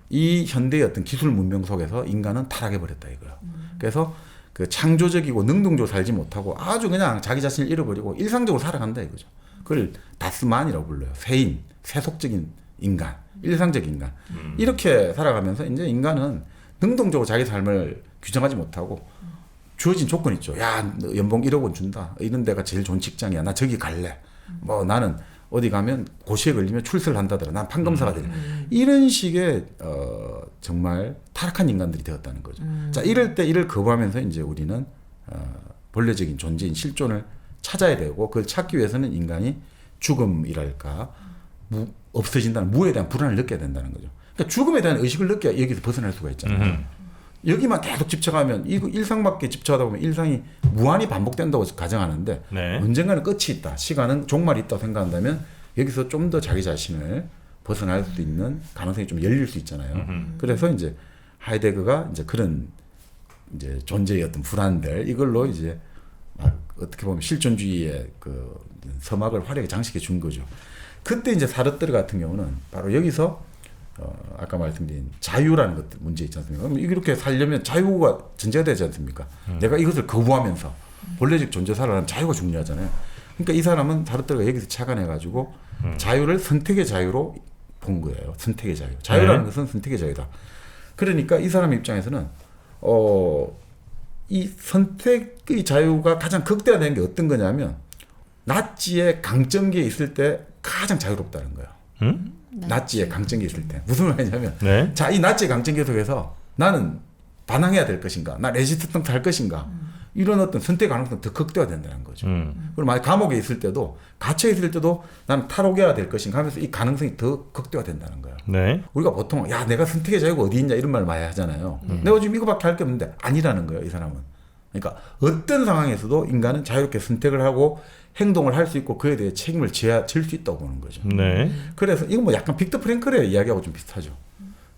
S2: 이 현대의 어떤 기술 문명 속에서 인간은 타락해버렸다 이거예요. 그래서 그 창조적이고 능동적으로 살지 못하고 아주 그냥 자기 자신을 잃어버리고 일상적으로 살아간다 이거죠. 그걸 다스만이라고 불러요. 세인, 세속적인 인간, 일상적 인간. 이렇게 살아가면서 이제 인간은 능동적으로 자기 삶을 규정하지 못하고 주어진 조건 있죠. 야, 너 연봉 1억 원 준다. 이런 데가 제일 좋은 직장이야. 나 저기 갈래. 뭐 나는 어디 가면 고시에 걸리면 출세를 한다더라. 난 판검사가 되려. 이런 식의 정말 타락한 인간들이 되었다는 거죠. 자, 이럴 때 이를 거부하면서 이제 우리는 본래적인 존재인 실존을 찾아야 되고 그걸 찾기 위해서는 인간이 죽음이랄까 없어진다는 무에 대한 불안을 느껴야 된다는 거죠. 그러니까 죽음에 대한 의식을 느껴야 여기서 벗어날 수가 있잖아요. 여기만 계속 집착하면 이거 일상밖에 집착하다 보면 일상이 무한히 반복된다고 가정하는데
S1: 네.
S2: 언젠가는 끝이 있다. 시간은 종말이 있다고 생각한다면 여기서 좀 더 자기 자신을 벗어날 수 있는 가능성이 좀 열릴 수 있잖아요. 그래서 이제 하이데거가 이제 그런 이제 존재의 어떤 불안들 이걸로 이제 어떻게 보면 실존주의의 그 서막을 화려하게 장식해 준 거죠. 그때 이제 사르트르 같은 경우는 바로 여기서 아까 말씀드린 자유라는 것들 문제 있지 않습니까? 그럼 이렇게 살려면 자유가 전제가 되지 않습니까? 내가 이것을 거부하면서 본래적 존재 살아가는 자유가 중요하잖아요. 그러니까 이 사람은 사르트르가 여기서 착안해가지고 자유를 선택의 자유로 본 거예요. 선택의 자유. 자유라는 것은 선택의 자유다. 그러니까 이 사람 입장에서는 이 선택의 자유가 가장 극대화된 게 어떤 거냐면 나치의 강점기에 있을 때 가장 자유롭다는 거예요. 나치의 강점기 있을 때 무슨 말이냐면
S1: 네.
S2: 자, 이 나치의 강점기 속에서 나는 반항해야 될 것인가, 나 레지스턴트 할 것인가, 이런 어떤 선택 가능성이 더 극대화된다는 거죠. 그리고 만약 감옥에 있을 때도, 갇혀 있을 때도 나는 탈옥해야 될 것인가 하면서 이 가능성이 더 극대화된다는 거예요.
S1: 네.
S2: 우리가 보통 야, 내가 선택의 자유가 어디 있냐 이런 말 많이 하잖아요. 내가 지금 이거밖에 할 게 없는데 아니라는 거예요, 이 사람은. 그러니까 어떤 상황에서도 인간은 자유롭게 선택을 하고 행동을 할 수 있고 그에 대해 책임을 질 수 있다고 보는 거죠.
S1: 네.
S2: 그래서 이건 뭐 약간 빅터 프랭클의 이야기하고 좀 비슷하죠.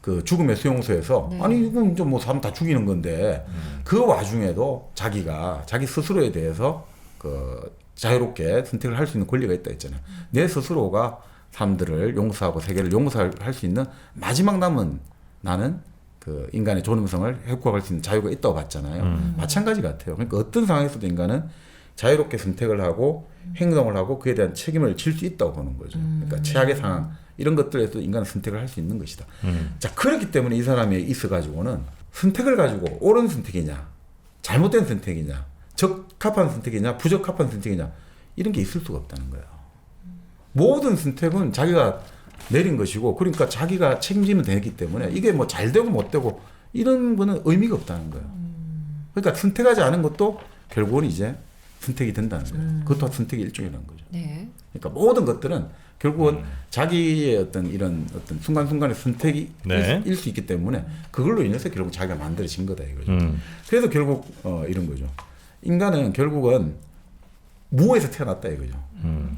S2: 그 죽음의 수용소에서
S3: 네.
S2: 아니 이건 좀 뭐 사람 다 죽이는 건데 그 와중에도 자기가 자기 스스로에 대해서 그 자유롭게 선택을 할 수 있는 권리가 있다 했잖아요. 내 스스로가 사람들을 용서하고 세계를 용서할 수 있는 마지막 남은 나는 그 인간의 존엄성을 회복할 수 있는 자유가 있다고 봤잖아요. 마찬가지 같아요. 그러니까 어떤 상황에서도 인간은 자유롭게 선택을 하고 행동을 하고 그에 대한 책임을 질 수 있다고 보는 거죠. 그러니까 최악의 상황 이런 것들에서 인간은 선택을 할 수 있는 것이다. 자, 그렇기 때문에 이 사람이 있어가지고는 선택을 가지고 옳은 선택이냐 잘못된 선택이냐 적합한 선택이냐 부적합한 선택이냐 이런 게 있을 수가 없다는 거예요. 모든 선택은 자기가 내린 것이고 그러니까 자기가 책임지면 되기 때문에 이게 뭐 잘 되고 못 되고 이런 거는 의미가 없다는 거예요. 그러니까 선택하지 않은 것도 결국은 이제 선택이 된다는 거예요. 그것도 선택의 일종이라는 거죠.
S3: 네.
S2: 그러니까 모든 것들은 결국은 자기의 어떤 이런 어떤 순간순간의 선택이
S1: 네.
S2: 일 수 있기 때문에 그걸로 인해서 결국 자기가 만들어진 거다 이거죠. 그래서 결국 이런 거죠. 인간은 결국은 무에서 태어났다 이거죠.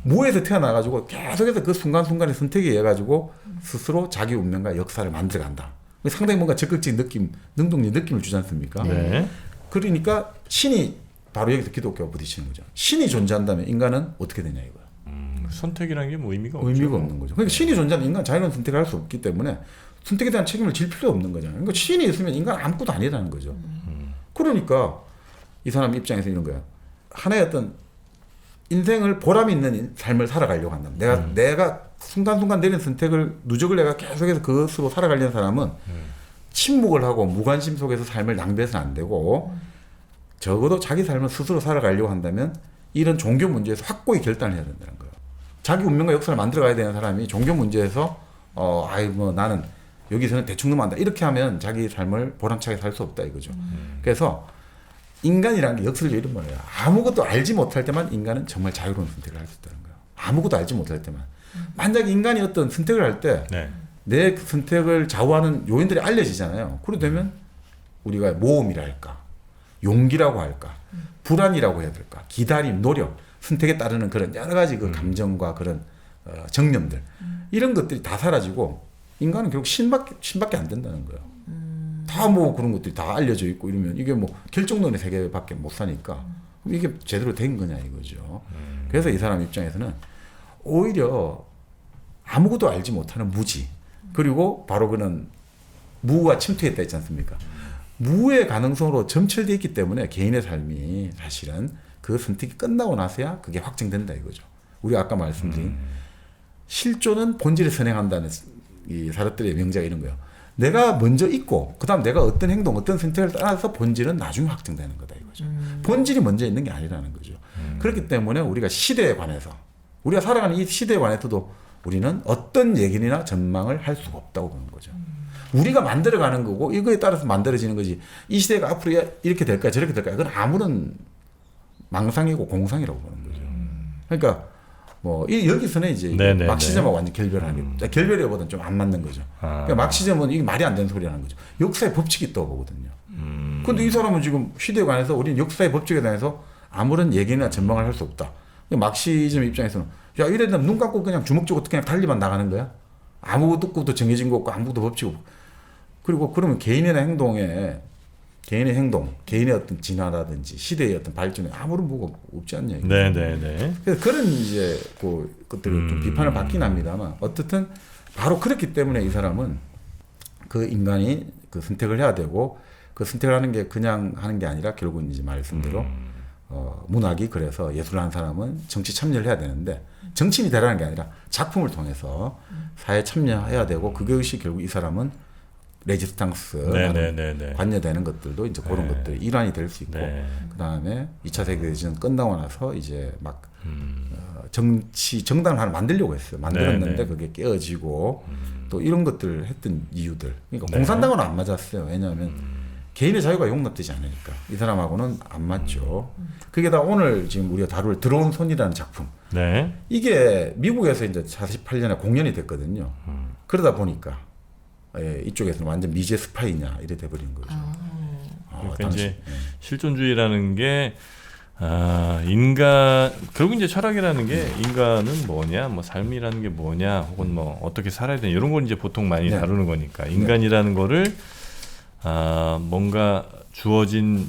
S2: 무에서 태어나가지고 계속해서 그 순간순간의 선택에 의해 가지고 스스로 자기 운명과 역사를 만들어간다. 상당히 뭔가 적극적인 느낌, 능동적 느낌을 주지 않습니까?
S1: 네.
S2: 그러니까 신이 바로 여기서 기독교가 부딪히는 거죠. 신이 존재한다면 인간은 어떻게 되냐 이거야.
S1: 선택이라는 게 뭐 의미가 없죠.
S2: 의미가 없는 거죠. 그러니까 신이 존재하면 인간 자유로운 선택을 할 수 없기 때문에 선택에 대한 책임을 질 필요 없는 거잖아요. 그러니까 신이 있으면 인간 아무것도 아니라는 거죠. 그러니까 이 사람 입장에서 이런 거야. 하나의 어떤 인생을 보람 있는 삶을 살아가려고 한다면 내가 순간순간 내린 선택을 누적을 내가 계속해서 그것으로 살아가려는 사람은 침묵을 하고 무관심 속에서 삶을 낭비해서는 안 되고 적어도 자기 삶을 스스로 살아가려고 한다면 이런 종교 문제에서 확고히 결단을 해야 된다는 거예요. 자기 운명과 역사를 만들어가야 되는 사람이 종교 문제에서 나는 여기서는 대충 넘어간다 이렇게 하면 자기 삶을 보람차게 살 수 없다 이거죠. 그래서 인간이라는 게 역설적으로 이런 말이에요. 아무것도 알지 못할 때만 인간은 정말 자유로운 선택을 할 수 있다는 거예요. 아무것도 알지 못할 때만. 만약 인간이 어떤 선택을 할 때 내 선택을 좌우하는 요인들이 알려지잖아요. 그러게 되면 우리가 모험이라 할까 용기라고 할까 불안이라고 해야 될까 기다림, 노력, 선택에 따르는 그런 여러 가지 그 감정과 그런 정념들 이런 것들이 다 사라지고 인간은 결국 신밖에 안 된다는 거예요. 다 뭐 그런 것들이 다 알려져 있고 이러면 이게 뭐 결정론의 세계밖에 못 사니까 이게 제대로 된 거냐 이거죠. 그래서 이 사람 입장에서는 오히려 아무것도 알지 못하는 무지 그리고 바로 그는 무가 침투했다 했지 않습니까? 무의 가능성으로 점철되어 있기 때문에 개인의 삶이 사실은 그 선택이 끝나고 나서야 그게 확정된다 이거죠. 우리가 아까 말씀드린 실존은 본질을 선행한다는 이 사르트르의 명제가 이런 거예요. 내가 먼저 있고 그다음 내가 어떤 행동, 어떤 선택을 따라서 본질은 나중에 확정되는 거다 이거죠. 본질이 먼저 있는 게 아니라는 거죠. 그렇기 때문에 우리가 시대에 관해서 우리가 살아가는 이 시대에 관해서도 우리는 어떤 얘기나 전망을 할 수가 없다고 보는 거죠. 우리가 만들어가는 거고 이거에 따라서 만들어지는 거지. 이 시대가 앞으로 이렇게 될까 저렇게 될까 이건 아무런 망상이고 공상이라고 보는 거죠. 그러니까 뭐 여기서는 이제 막시즘하고 완전 결별하는 게 결별이보다는 좀 안 맞는 거죠. 그러니까 막시즘은 이게 말이 안 되는 소리라는 거죠. 역사의 법칙이 있다고 보거든요. 그런데 이 사람은 지금 시대에 관해서 우리는 역사의 법칙에 대해서 아무런 얘기나 전망을 할 수 없다. 막시즘 입장에서는 야 이래 되면 눈 감고 그냥 주먹 쥐고 그냥 달리만 나가는 거야. 아무것도 정해진 거 없고 아무것도 법칙 없고. 그리고 그러면 개인의 행동, 개인의 어떤 진화라든지 시대의 어떤 발전에 아무런 뭐가 없지 않냐.
S1: 네네네.
S2: 그래서 그런 이제 것들을 좀 비판을 받긴 합니다만 어떻든 바로 그렇기 때문에 이 사람은 그 인간이 그 선택을 해야 되고 그 선택을 하는 게 그냥 하는 게 아니라 결국은 이제 말씀대로 문학이 그래서 예술을 하는 사람은 정치 참여를 해야 되는데 정치인이 되라는 게 아니라 작품을 통해서 사회에 참여해야 되고 그것이 결국 이 사람은 레지스탕스 관여되는 것들도 이제 그런 것들이 일환이 될 수 있고 그 다음에 2차 세계대전 끝나고 나서 이제 막 정당을 하나 만들려고 했어요. 만들었는데
S1: 네.
S2: 그게 깨어지고 또 이런 것들을 했던 이유들. 그러니까 공산당은 안 맞았어요. 왜냐하면 개인의 자유가 용납되지 않으니까 이 사람하고는 안 맞죠. 그게 다 오늘 지금 우리가 다룰 들어온 손이라는 작품.
S1: 네.
S2: 이게 미국에서 이제 48년에 공연이 됐거든요. 그러다 보니까 이쪽에서는 완전 미제 스파이냐 이래 돼버린 거죠.
S1: 그러니까 이제 실존주의라는 게 인간 결국 이제 철학이라는 게 인간은 뭐냐, 뭐 삶이라는 게 뭐냐, 혹은 뭐 어떻게 살아야 되냐 이런 걸 이제 보통 많이
S2: 네.
S1: 다루는 거니까 인간이라는 거를 뭔가 주어진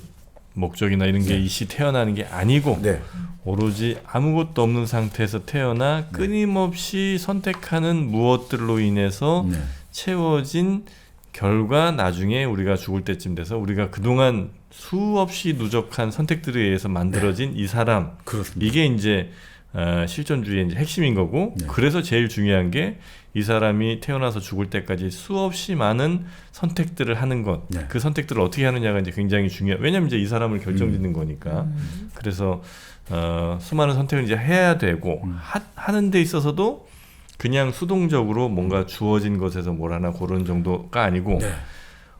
S1: 목적이나 이런 게 이시 태어나는 게 아니고
S2: 네.
S1: 오로지 아무것도 없는 상태에서 태어나 끊임없이 선택하는 무엇들로 인해서
S2: 네.
S1: 채워진 결과 나중에 우리가 죽을 때쯤 돼서 우리가 그동안 수없이 누적한 선택들에 의해서 만들어진 이 사람
S2: 그렇습니다.
S1: 이게 이제 실존주의의 이제 핵심인 거고
S2: 네.
S1: 그래서 제일 중요한 게 이 사람이 태어나서 죽을 때까지 수없이 많은 선택들을 하는 것,
S2: 네.
S1: 그 선택들을 어떻게 하느냐가 이제 굉장히 중요해. 왜냐하면 이제 이 사람을 결정짓는 거니까. 그래서 수많은 선택을 이제 해야 되고 하는 데 있어서도 그냥 수동적으로 뭔가 주어진 것에서 뭘 하나 고르는 정도가 아니고
S2: 네.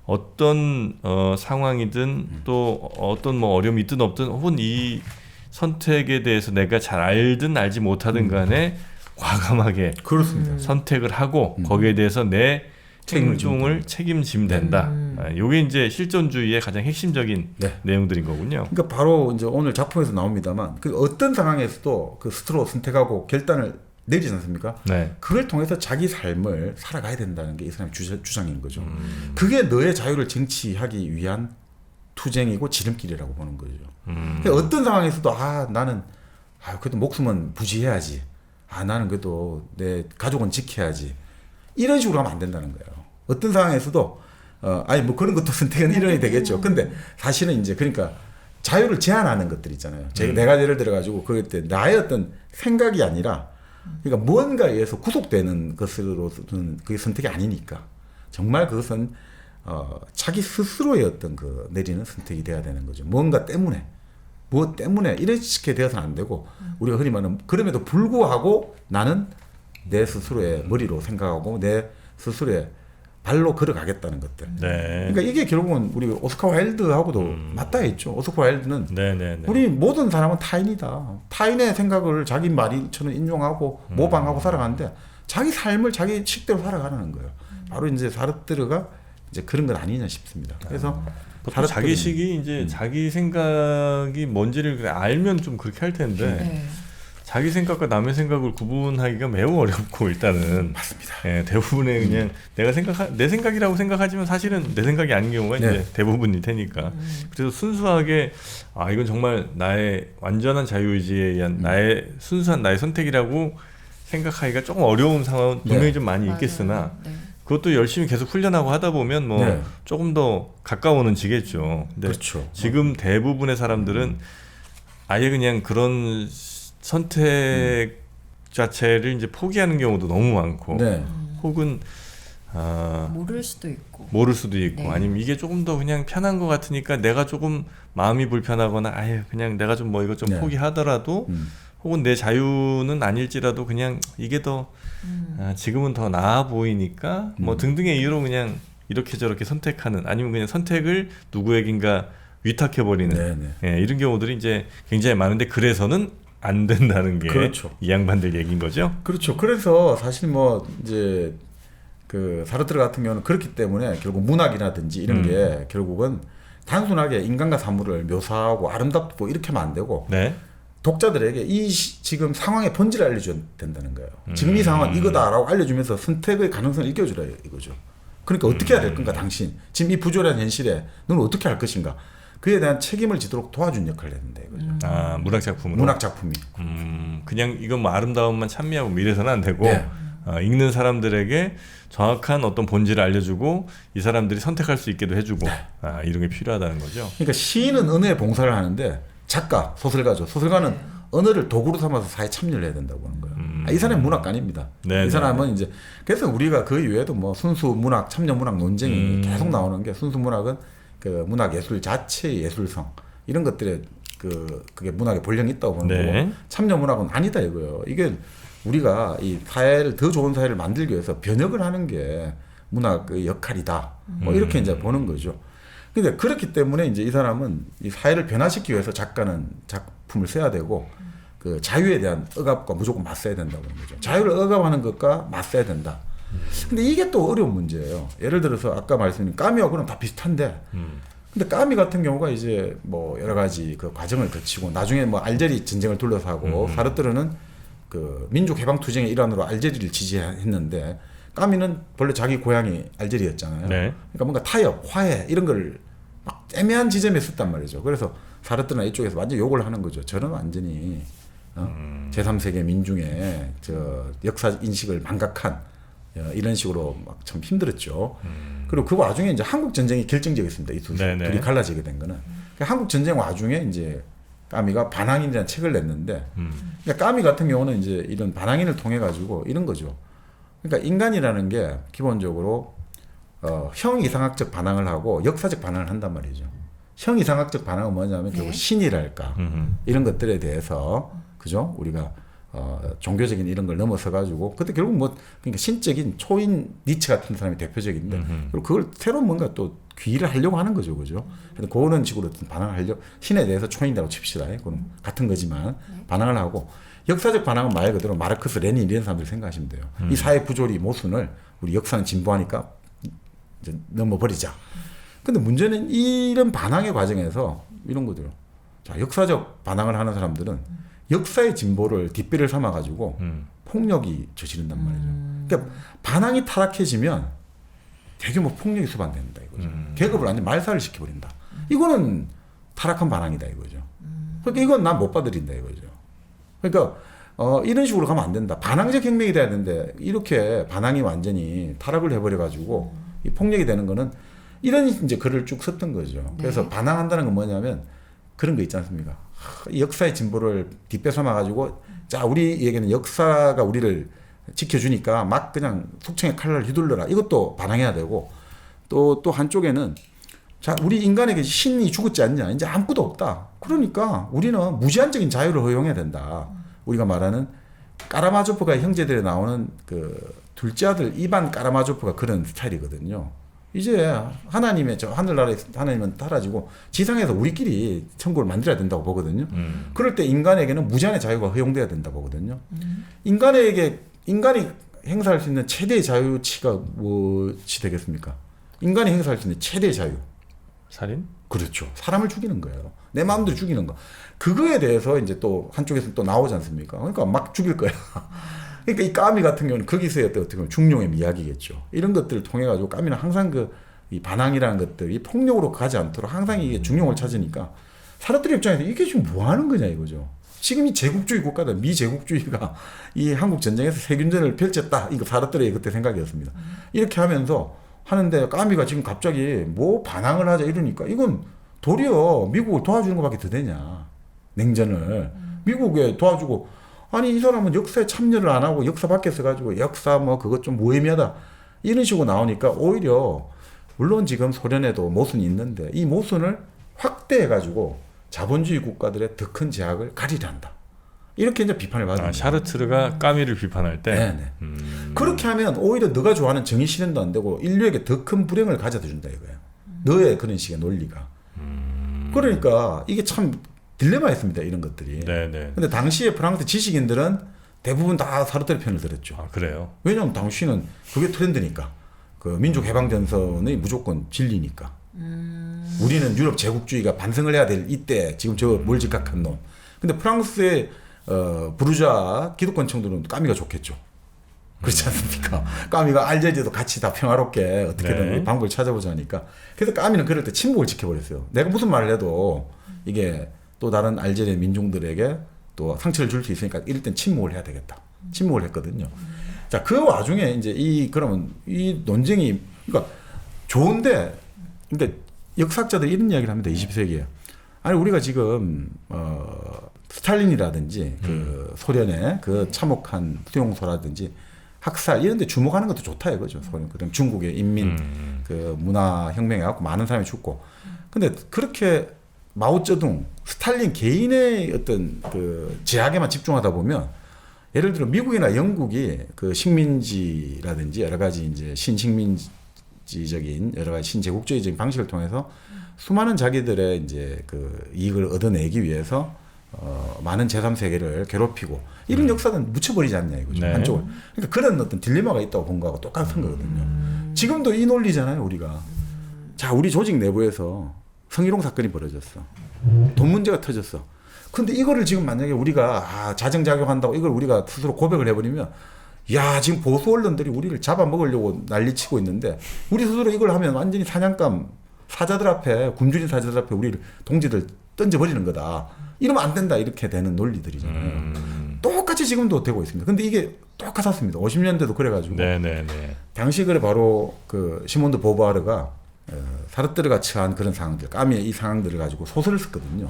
S1: 어떤 상황이든 또 어떤 뭐 어려움이 있든 없든 혹은 이 선택에 대해서 내가 잘 알든 알지 못하든 간에 과감하게
S2: 그렇습니다.
S1: 선택을 하고 거기에 대해서 내
S2: 책임을
S1: 행동을 책임지면 된다. 이게 이제 실존주의의 가장 핵심적인
S2: 네.
S1: 내용들인 거군요.
S2: 그러니까 바로 이제 오늘 작품에서 나옵니다만 그 어떤 상황에서도 그 스스로 선택하고 결단을 내리지 않습니까?
S1: 네.
S2: 그걸 통해서 자기 삶을 살아가야 된다는 게 이 사람의 주장인 거죠. 그게 너의 자유를 쟁취하기 위한 투쟁이고 지름길이라고 보는 거죠. 그러니까 어떤 상황에서도 나는 그래도 목숨은 부지해야지. 나는 그래도 내 가족은 지켜야지. 이런 식으로 하면 안 된다는 거예요. 어떤 상황에서도 뭐 그런 것도 선택은 이론이 되겠죠. 근데 사실은 이제 그러니까 자유를 제한하는 것들 있잖아요. 내가 예를 들어 가지고 그때 나의 어떤 생각이 아니라 그러니까 무언가에 의해서 구속되는 것으로서는 그게 선택이 아니니까 정말 그것은 자기 스스로의 어떤 그 내리는 선택이 돼야 되는 거죠. 무언가 때문에 무엇 때문에 이렇게 되어서는 안 되고 우리가 흔히 말하는 그럼에도 불구하고 나는 내 스스로의 머리로 생각하고 내 스스로의 발로 걸어가겠다는 것들.
S1: 네.
S2: 그러니까 이게 결국은 우리 오스카 와일드하고도 맞닿아 있죠. 오스카 와일드는
S1: 네.
S2: 우리 모든 사람은 타인이다. 타인의 생각을 자기 말처럼 인용하고 모방하고 살아가는데 자기 삶을 자기 식대로 살아가는 거예요. 바로 이제 사르트르가 이제 그런 건 아니냐 싶습니다. 그래서
S1: 보통 자기 식이 이제 자기 생각이 뭔지를 알면 좀 그렇게 할 텐데
S3: 네.
S1: 자기 생각과 남의 생각을 구분하기가 매우 어렵고 일단은
S2: 맞습니다.
S1: 대부분의 그냥 내 생각이라고 생각하지만 사실은 내 생각이 아닌 경우가
S2: 네.
S1: 이제 대부분일 테니까 그래서 순수하게 이건 정말 나의 완전한 자유의지에 의한 순수한 나의 선택이라고 생각하기가 조금 어려운 상황은 분명히 좀 많이 있겠으나
S3: 네.
S1: 그것도 열심히 계속 훈련하고 하다 보면 뭐
S2: 네.
S1: 조금 더 가까워는 지겠죠. 근데
S2: 그렇죠.
S1: 지금 대부분의 사람들은 아예 그냥 그런 선택 자체를 이제 포기하는 경우도 너무 많고
S2: 네.
S1: 혹은
S3: 모를 수도 있고
S1: 네.
S3: 네.
S1: 아니면 이게 조금 더 그냥 편한 것 같으니까 내가 조금 마음이 불편하거나 그냥 내가 좀 뭐 이것 좀
S2: 네.
S1: 포기하더라도 혹은 내 자유는 아닐지라도 그냥 이게 더 지금은 더 나아 보이니까 뭐 등등의 이유로 그냥 이렇게 저렇게 선택하는 아니면 그냥 선택을 누구에겐가 위탁해버리는 이런 경우들이 이제 굉장히 많은데 그래서는 안 된다는 게
S2: 그렇죠.
S1: 이 양반들 얘기인 거죠.
S2: 그렇죠. 그래서 사실 뭐 이제 그 사르트르 같은 경우는 그렇기 때문에 결국 문학이라든지 이런 게 결국은 단순하게 인간과 사물을 묘사하고 아름답고 이렇게 하면 안 되고
S1: 네.
S2: 독자들에게 지금 상황의 본질을 알려줘야 된다는 거예요. 지금 이 상황은 이거다라고 알려주면서 선택의 가능성을 일깨워주라 이거죠. 그러니까 어떻게 해야 될 건가 당신. 지금 이 부조리한 현실에 너는 어떻게 할 것인가. 그에 대한 책임을 지도록 도와준 역할을 했는데 이거죠.
S1: 문학 작품으로.
S2: 문학 작품이.
S1: 그냥 이건 뭐 아름다움만 찬미하고 미래서는 안 되고
S2: 네.
S1: 읽는 사람들에게 정확한 어떤 본질을 알려주고 이 사람들이 선택할 수 있게도 해주고 이런 게 필요하다는 거죠.
S2: 그러니까 시인은 언어의 봉사를 하는데 작가, 소설가죠. 소설가는 언어를 도구로 삼아서 사회 참여를 해야 된다고 하는 거예요. 이 사람은 문학가입니다.
S1: 네,
S2: 이 사람은 이제 그래서 우리가 그 이외에도 뭐 순수 문학, 참여 문학 논쟁이 계속 나오는 게 순수 문학은 그 문학 예술 자체의 예술성 이런 것들에 그게 문학에 본령이 있다고 보는
S1: 네.
S2: 거고 참여 문학은 아니다 이거예요. 이게 우리가 이 사회를 더 좋은 사회를 만들기 위해서 변혁을 하는 게 문학의 역할이다. 뭐 이렇게 이제 보는 거죠. 근데 그렇기 때문에 이제 이 사람은 이 사회를 변화시키기 위해서 작가는 작품을 써야 되고 그 자유에 대한 억압과 무조건 맞서야 된다고 하는 거죠. 자유를 억압하는 것과 맞서야 된다. 근데 이게 또 어려운 문제예요. 예를 들어서 아까 말씀드린 까미하고는 다 비슷한데 근데 까미 같은 경우가 이제 뭐 여러 가지 그 과정을 거치고 나중에 뭐 알제리 전쟁을 둘러싸고 사르트르는 그 민족 해방 투쟁의 일환으로 알제리를 지지했는데 까미는 원래 자기 고향이 알제리였잖아요.
S1: 네.
S2: 그러니까 뭔가 타협, 화해 이런 걸 막 애매한 지점에 썼단 말이죠. 그래서 사르트르나 이쪽에서 완전 욕을 하는 거죠. 저는 완전히 제3세계 민중의 저 역사 인식을 망각한 이런 식으로 막 참 힘들었죠. 그리고 그 와중에 이제 한국 전쟁이 결정적이었습니다. 이 둘이 갈라지게 된 거는. 그러니까 한국 전쟁 와중에 이제 까미가 반항인이라는 책을 냈는데, 그러니까 까미 같은 경우는 이제 이런 반항인을 통해 가지고 이런 거죠. 그러니까 인간이라는 게 기본적으로 형이상학적 반항을 하고 역사적 반항을 한단 말이죠. 형이상학적 반항은 뭐냐면 결국 신이랄까 이런 것들에 대해서 그죠? 우리가 종교적인 이런 걸 넘어서 가지고 그때 결국 뭐 그러니까 신적인 초인 니체 같은 사람이 대표적인데 그리고 그걸 새로운 뭔가 또 귀의를 하려고 하는 거죠, 그죠? 근데 그런 식으로 어떤 반항을 하려 신에 대해서 초인이라고 칩시다. 그건 같은 거지만 반항을 하고 역사적 반항은 말 그대로 마르크스, 레닌 이런 사람들 생각하시면 돼요. 이 사회 구조리 모순을 우리 역사는 진보하니까 이제 넘어버리자. 근데 문제는 이런 반항의 과정에서 이런 거죠. 자, 역사적 반항을 하는 사람들은 역사의 진보를 뒷배를 삼아가지고 폭력이 저지른단 말이죠. 그러니까 반항이 타락해지면 대규모 폭력이 수반된다 이거죠. 계급을 완전 말살을 시켜버린다. 이거는 타락한 반항이다 이거죠. 그러니까 이건 난 못 받아들인다 이거죠. 그러니까 이런 식으로 가면 안 된다. 반항적 혁명이 돼야 되는데 이렇게 반항이 완전히 타락을 해버려가지고 이 폭력이 되는 거는 이런 이제 글을 쭉 썼던 거죠. 그래서 반항한다는 건 뭐냐면 그런 거 있지 않습니까? 이 역사의 진보를 뒷배삼아가지고 자 우리에게는 역사가 우리를 지켜주니까 막 그냥 속청의 칼날을 휘둘러라. 이것도 반항해야 되고 또 한쪽에는 자 우리 인간에게 신이 죽었지 않냐. 이제 아무것도 없다. 그러니까 우리는 무제한적인 자유를 허용해야 된다. 우리가 말하는 까라마조프가 형제들에 나오는 그 둘째 아들 이반 까라마조프가 그런 스타일이거든요. 이제 하나님의 저 하늘나라의 하나님은 사라지고 지상에서 우리끼리 천국을 만들어야 된다고 보거든요. 그럴 때 인간에게는 무제한의 자유가 허용돼야 된다고 보거든요. 인간이 행사할 수 있는 최대의 자유치가 무엇이 되겠습니까? 인간이 행사할 수 있는 최대의 자유.
S1: 살인?
S2: 그렇죠. 사람을 죽이는 거예요. 내 마음대로 죽이는 거. 그거에 대해서 이제 또 한쪽에서 또 나오지 않습니까? 그러니까 막 죽일 거야. 그러니까 이 까미 같은 경우는 거기서의 어떻게 보면 중용의 이야기겠죠. 이런 것들을 통해 가지고 까미는 항상 이 반항이라는 것들이 폭력으로 가지 않도록 항상 이게 중용을 찾으니까 사람들 입장에서 이게 지금 뭐 하는 거냐 이거죠. 지금 이 제국주의 국가다 미제국주의가 이 한국 전쟁에서 세균전을 펼쳤다. 이거 사람들의 그때 생각이었습니다. 이렇게 하면서 하는데 까미가 지금 갑자기 뭐 반항을 하자 이러니까 이건 도리어 미국을 도와주는 것밖에 더 되냐. 냉전을 미국에 도와주고 아니 이 사람은 역사에 참여를 안 하고 역사 밖에서 가지고 역사 뭐 그것 좀 무의미하다 이런 식으로 나오니까 오히려 물론 지금 소련에도 모순이 있는데 이 모순을 확대해 가지고 자본주의 국가들의 더 큰 제약을 가리려 한다. 이렇게 이제 비판을 받는 거예요.
S1: 샤르트르가 까미를 비판할 때
S2: 네네. 그렇게 하면 오히려 너가 좋아하는 정의 실현도 안 되고 인류에게 더 큰 불행을 가져다 준다 이거예요. 너의 그런 식의 논리가. 그러니까 이게 참 딜레마였습니다. 이런 것들이.
S1: 네네.
S2: 근데 당시에 프랑스 지식인들은 대부분 다 사르트르 편을 들었죠.
S1: 아, 그래요?
S2: 왜냐하면 당시는 그게 트렌드니까. 그 민족 해방 전선의 무조건 진리니까. 우리는 유럽 제국주의가 반성을 해야 될 이때 지금 저 몰지각한 놈. 근데 프랑스의 부르주아 기득권층들은 까미가 좋겠죠. 그렇지 않습니까? 까미가 알제리도 같이 다 평화롭게 어떻게든
S1: 네.
S2: 방법을 찾아보자 하니까. 그래서 까미는 그럴 때 침묵을 지켜버렸어요. 내가 무슨 말을 해도 이게 또 다른 알제리 민중들에게 또 상처를 줄 수 있으니까 이럴 땐 침묵을 해야 되겠다. 침묵을 했거든요. 자, 그 와중에 이제 그러면 이 논쟁이 그러니까 좋은데 그러니까 역사학자들이 이런 이야기를 합니다. 20세기에. 아니 우리가 지금 스탈린이라든지 그 소련의 그 참혹한 수용소라든지 학살 이런 데 주목하는 것도 좋다 이거죠. 소련 그다음 중국의 인민 그 문화 혁명에 갖고 많은 사람이 죽고. 근데 그렇게 마오쩌둥, 스탈린 개인의 어떤 그 제약에만 집중하다 보면 예를 들어 미국이나 영국이 그 식민지라든지 여러 가지 이제 신식민지적인 여러 가지 신제국주의적인 방식을 통해서 수많은 자기들의 이제 그 이익을 얻어내기 위해서 많은 제3세계를 괴롭히고 이런 역사는 묻혀버리지 않냐 이거죠.
S1: 네.
S2: 한쪽을. 그러니까 그런 어떤 딜레마가 있다고 본 거하고 똑같은 거거든요. 지금도 이 논리잖아요, 우리가. 자, 우리 조직 내부에서 성희롱 사건이 벌어졌어. 돈 문제가 터졌어. 근데 이거를 지금 만약에 우리가 자정작용한다고 이걸 우리가 스스로 고백을 해버리면 야, 지금 보수 언론들이 우리를 잡아먹으려고 난리치고 있는데 우리 스스로 이걸 하면 완전히 사냥감 사자들 앞에, 굶주린 사자들 앞에 우리를 동지들 던져버리는 거다. 이러면 안 된다. 이렇게 되는 논리들이잖아요. 똑같이 지금도 되고 있습니다. 근데 이게 똑같았습니다. 50년대도 그래가지고.
S1: 네네네.
S2: 당시 그래 바로 그 시몬드 보부아르가 사르트르가 처한 그런 상황들, 까미의 이 상황들을 가지고 소설을 썼거든요.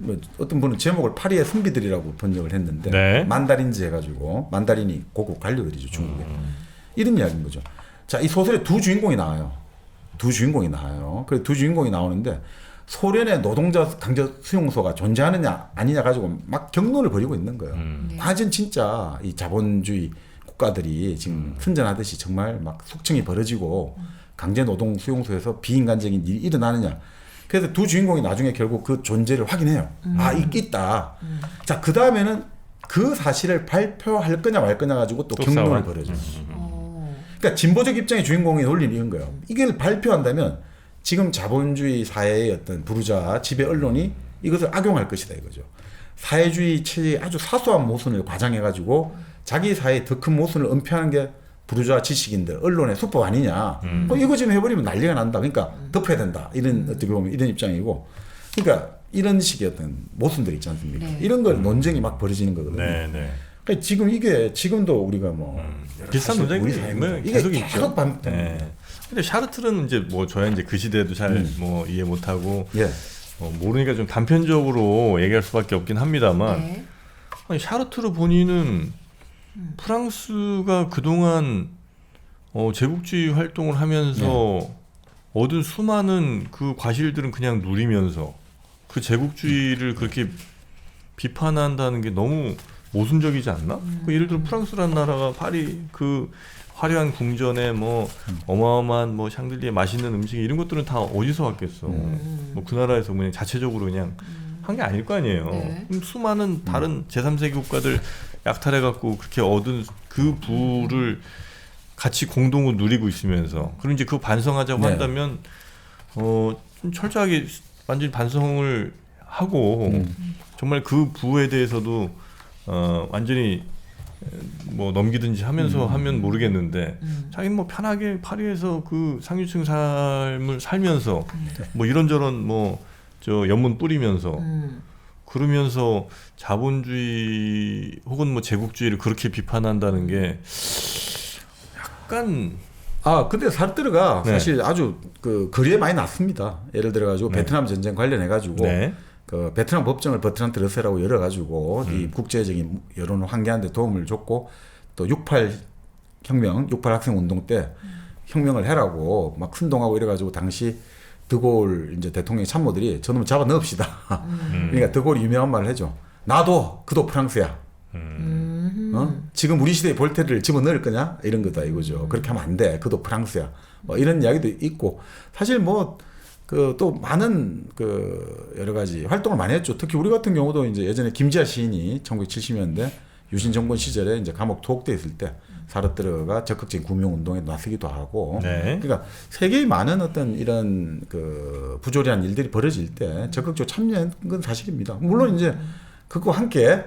S2: 뭐 어떤 분은 제목을 파리의 선비들이라고 번역을 했는데
S1: 네.
S2: 만다린즈 해가지고 만다린이 고급 관료들이죠, 중국에. 이런 이야기인 거죠. 자, 이 소설에 두 주인공이 나와요. 그 두 주인공이 나오는데 소련의 노동자 강제 수용소가 존재하느냐 아니냐 가지고 막 경론을 벌이고 있는 거예요. 완전 진짜 이 자본주의 국가들이 지금 선전하듯이 정말 막 숙청이 벌어지고 강제 노동 수용소에서 비인간적인 일이 일어나느냐. 그래서 두 주인공이 나중에 결국 그 존재를 확인해요. 이게 있다. 자, 그 다음에는 그 사실을 발표할 거냐 말 거냐 가지고 또 경론을 벌여줘요. 그러니까 진보적 입장의 주인공이 논리는 이런 거예요. 이걸 발표한다면 지금 자본주의 사회의 어떤 부르주아 지배 언론이 이것을 악용할 것이다 이거죠. 사회주의 체제의 아주 사소한 모순을 과장해가지고 자기 사회의 더 큰 모순을 은폐하는 게 부르주아 지식인들, 언론의 수법 아니냐. 이거 지금 해버리면 난리가 난다. 그러니까 덮어야 된다. 이런 어떻게 보면 이런 입장이고. 그러니까 이런 식의 어떤 모순들 있지 않습니까?
S3: 네.
S2: 이런 걸 논쟁이 막 벌어지는 거거든요.
S1: 네네.
S2: 그러니까 지금 이게 지금도 우리가 뭐
S1: 비슷한
S2: 사실
S1: 논쟁이
S2: 우리 사회입니다. 이게
S1: 계속
S2: 계속
S1: 있죠.
S2: 반복되는
S1: 네.
S2: 거예요.
S1: 근데 샤르트르는 이제 뭐 저야 이제 그 시대도 잘 뭐 이해 못하고
S2: 예.
S1: 모르니까 좀 단편적으로 얘기할 수밖에 없긴 합니다만
S3: 네.
S1: 아니, 샤르트르 본인은 프랑스가 그동안 제국주의 활동을 하면서 얻은 수많은 그 과실들은 그냥 누리면서 그 제국주의를 그렇게 비판한다는 게 너무 모순적이지 않나? 그 예를 들어 프랑스라는 나라가 파리 그 화려한 궁전에 뭐 어마어마한 뭐 샹들리에 맛있는 음식 이런 것들은 다 어디서 왔겠어? 뭐 그 나라에서 그냥 자체적으로 그냥 한 게 아닐 거 아니에요.
S3: 네.
S1: 수많은 다른 제3세계 국가들 약탈해 갖고 그렇게 얻은 그 부를 같이 공동으로 누리고 있으면서 그럼 이제 그거 반성하자고
S2: 네.
S1: 한다면 좀 철저하게 완전히 반성을 하고 정말 그 부에 대해서도 완전히 뭐 넘기든지 하면서 하면 모르겠는데 자기는 뭐 편하게 파리에서 그 상류층 삶을 살면서 뭐 이런저런 뭐 저 연문 뿌리면서 그러면서 자본주의 혹은 뭐 제국주의를 그렇게 비판한다는 게 약간
S2: 근데 사르트르가
S1: 네.
S2: 사실 아주 그 거리에 많이 났습니다. 예를 들어 가지고 베트남 전쟁 관련해 가지고
S1: 네.
S2: 그 베트남 법정을 버트란트 러셀하고 열어 가지고 이 국제적인 여론을 환기하는 데 도움을 줬고 또 68 혁명, 68 학생 운동 때 혁명을 해라고 막 선동하고 이래 가지고 당시 드골 이제 대통령 참모들이 저놈을 잡아 넣읍시다. 그러니까 드골이 유명한 말을 해줘. 나도 그도 프랑스야. 지금 우리 시대에 볼테르를 집어넣을 거냐? 이런 거다 이거죠. 그렇게 하면 안 돼. 그도 프랑스야. 뭐 이런 이야기도 있고 사실 뭐 그 또 많은 그 여러 가지 활동을 많이 했죠. 특히 우리 같은 경우도 이제 예전에 김지아 시인이 1970년대 유신 정권 시절에 이제 감옥 투옥돼 있을 때 사르트르가 적극적인 구명 운동에 나서기도 하고.
S1: 네.
S2: 그러니까 세계의 많은 어떤 이런 그 부조리한 일들이 벌어질 때 적극적으로 참여한 건 사실입니다. 물론 이제 그거 함께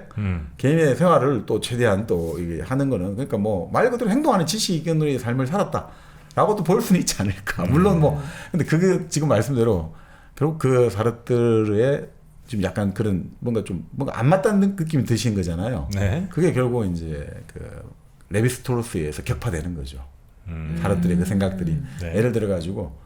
S2: 개인의 생활을 또 최대한 또 이게 하는 거는 그러니까 뭐 말 그대로 행동하는 지식인의 삶을 살았다라고도 볼 수는 있지 않을까. 물론 뭐 근데 그게 지금 말씀대로 결국 그 사르트르의 지금 약간 그런 뭔가 안 맞다는 느낌이 드신 거잖아요.
S1: 네.
S2: 그게 결국 이제 그 레비스토로스에 의해서 격파되는 거죠. 사르트르의 그 생각들이
S1: 네.
S2: 예를 들어 가지고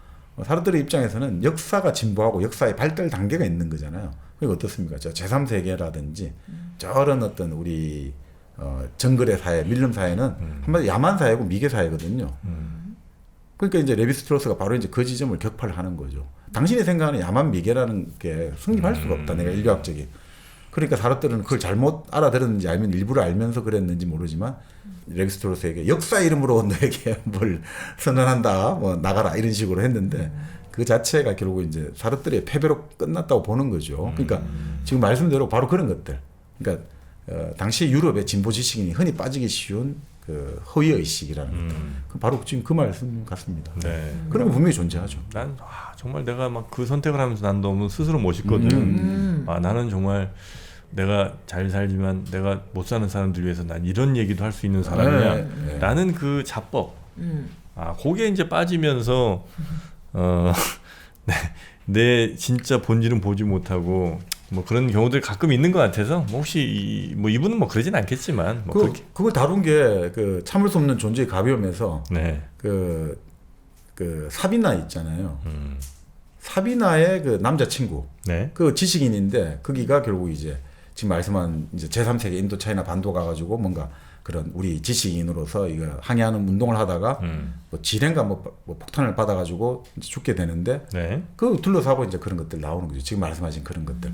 S2: 사르트르 입장에서는 역사가 진보하고 역사의 발달 단계가 있는 거잖아요. 그게 어떻습니까? 제3세계라든지 저런 어떤 우리 정글의 사회, 밀림 사회는 한마디 야만 사회고 미개 사회거든요. 그러니까 이제 레비스트로스가 바로 이제 그 지점을 격파를 하는 거죠. 당신이 생각하는 야만 미개라는 게 성립할 수가 없다. 내가 인류학적인. 그러니까 사람들은 그걸 잘못 알아들었는지 아니면 일부러 알면서 그랬는지 모르지만 레비스트로스에게 역사 이름으로 너에게 뭘 선언한다, 뭐 나가라 이런 식으로 했는데 그 자체가 결국 이제 사르트르의 패배로 끝났다고 보는 거죠. 그러니까 지금 말씀대로 바로 그런 것들. 그러니까 당시 유럽의 진보 지식인이 흔히 빠지기 쉬운 그 허위 의식이라는 것. 바로 지금 그 말씀 같습니다.
S1: 네.
S2: 그런 거 분명히 존재하죠.
S1: 난 정말 내가 막 그 선택을 하면서 난 너무 스스로 멋있거든. 나는 정말 내가 잘 살지만 내가 못 사는 사람들 위해서 난 이런 얘기도 할 수 있는 사람이냐.
S2: 네.
S1: 라는 그 자법. 거기에 이제 빠지면서 내 진짜 본질은 보지 못하고 뭐 그런 경우들 가끔 있는 것 같아서 뭐 혹시 이분은 뭐 그러진 않겠지만 뭐 그렇게
S2: 그걸 다룬 게 그 참을 수 없는 존재의 가벼움에서
S1: 네.
S2: 그 사비나 있잖아요. 사비나의 그 남자친구,
S1: 네.
S2: 그 지식인인데 거기가 결국 이제 지금 말씀한 이제 제3세계 인도 차이나 반도 가가지고 뭔가 그런 우리 지식인으로서 이거 항해하는 운동을 하다가 뭐 지뢰인가 뭐 폭탄을 받아가지고 이제 죽게 되는데
S1: 네.
S2: 그 둘러싸고 이제 그런 것들 나오는 거죠. 지금 말씀하신 그런 것들.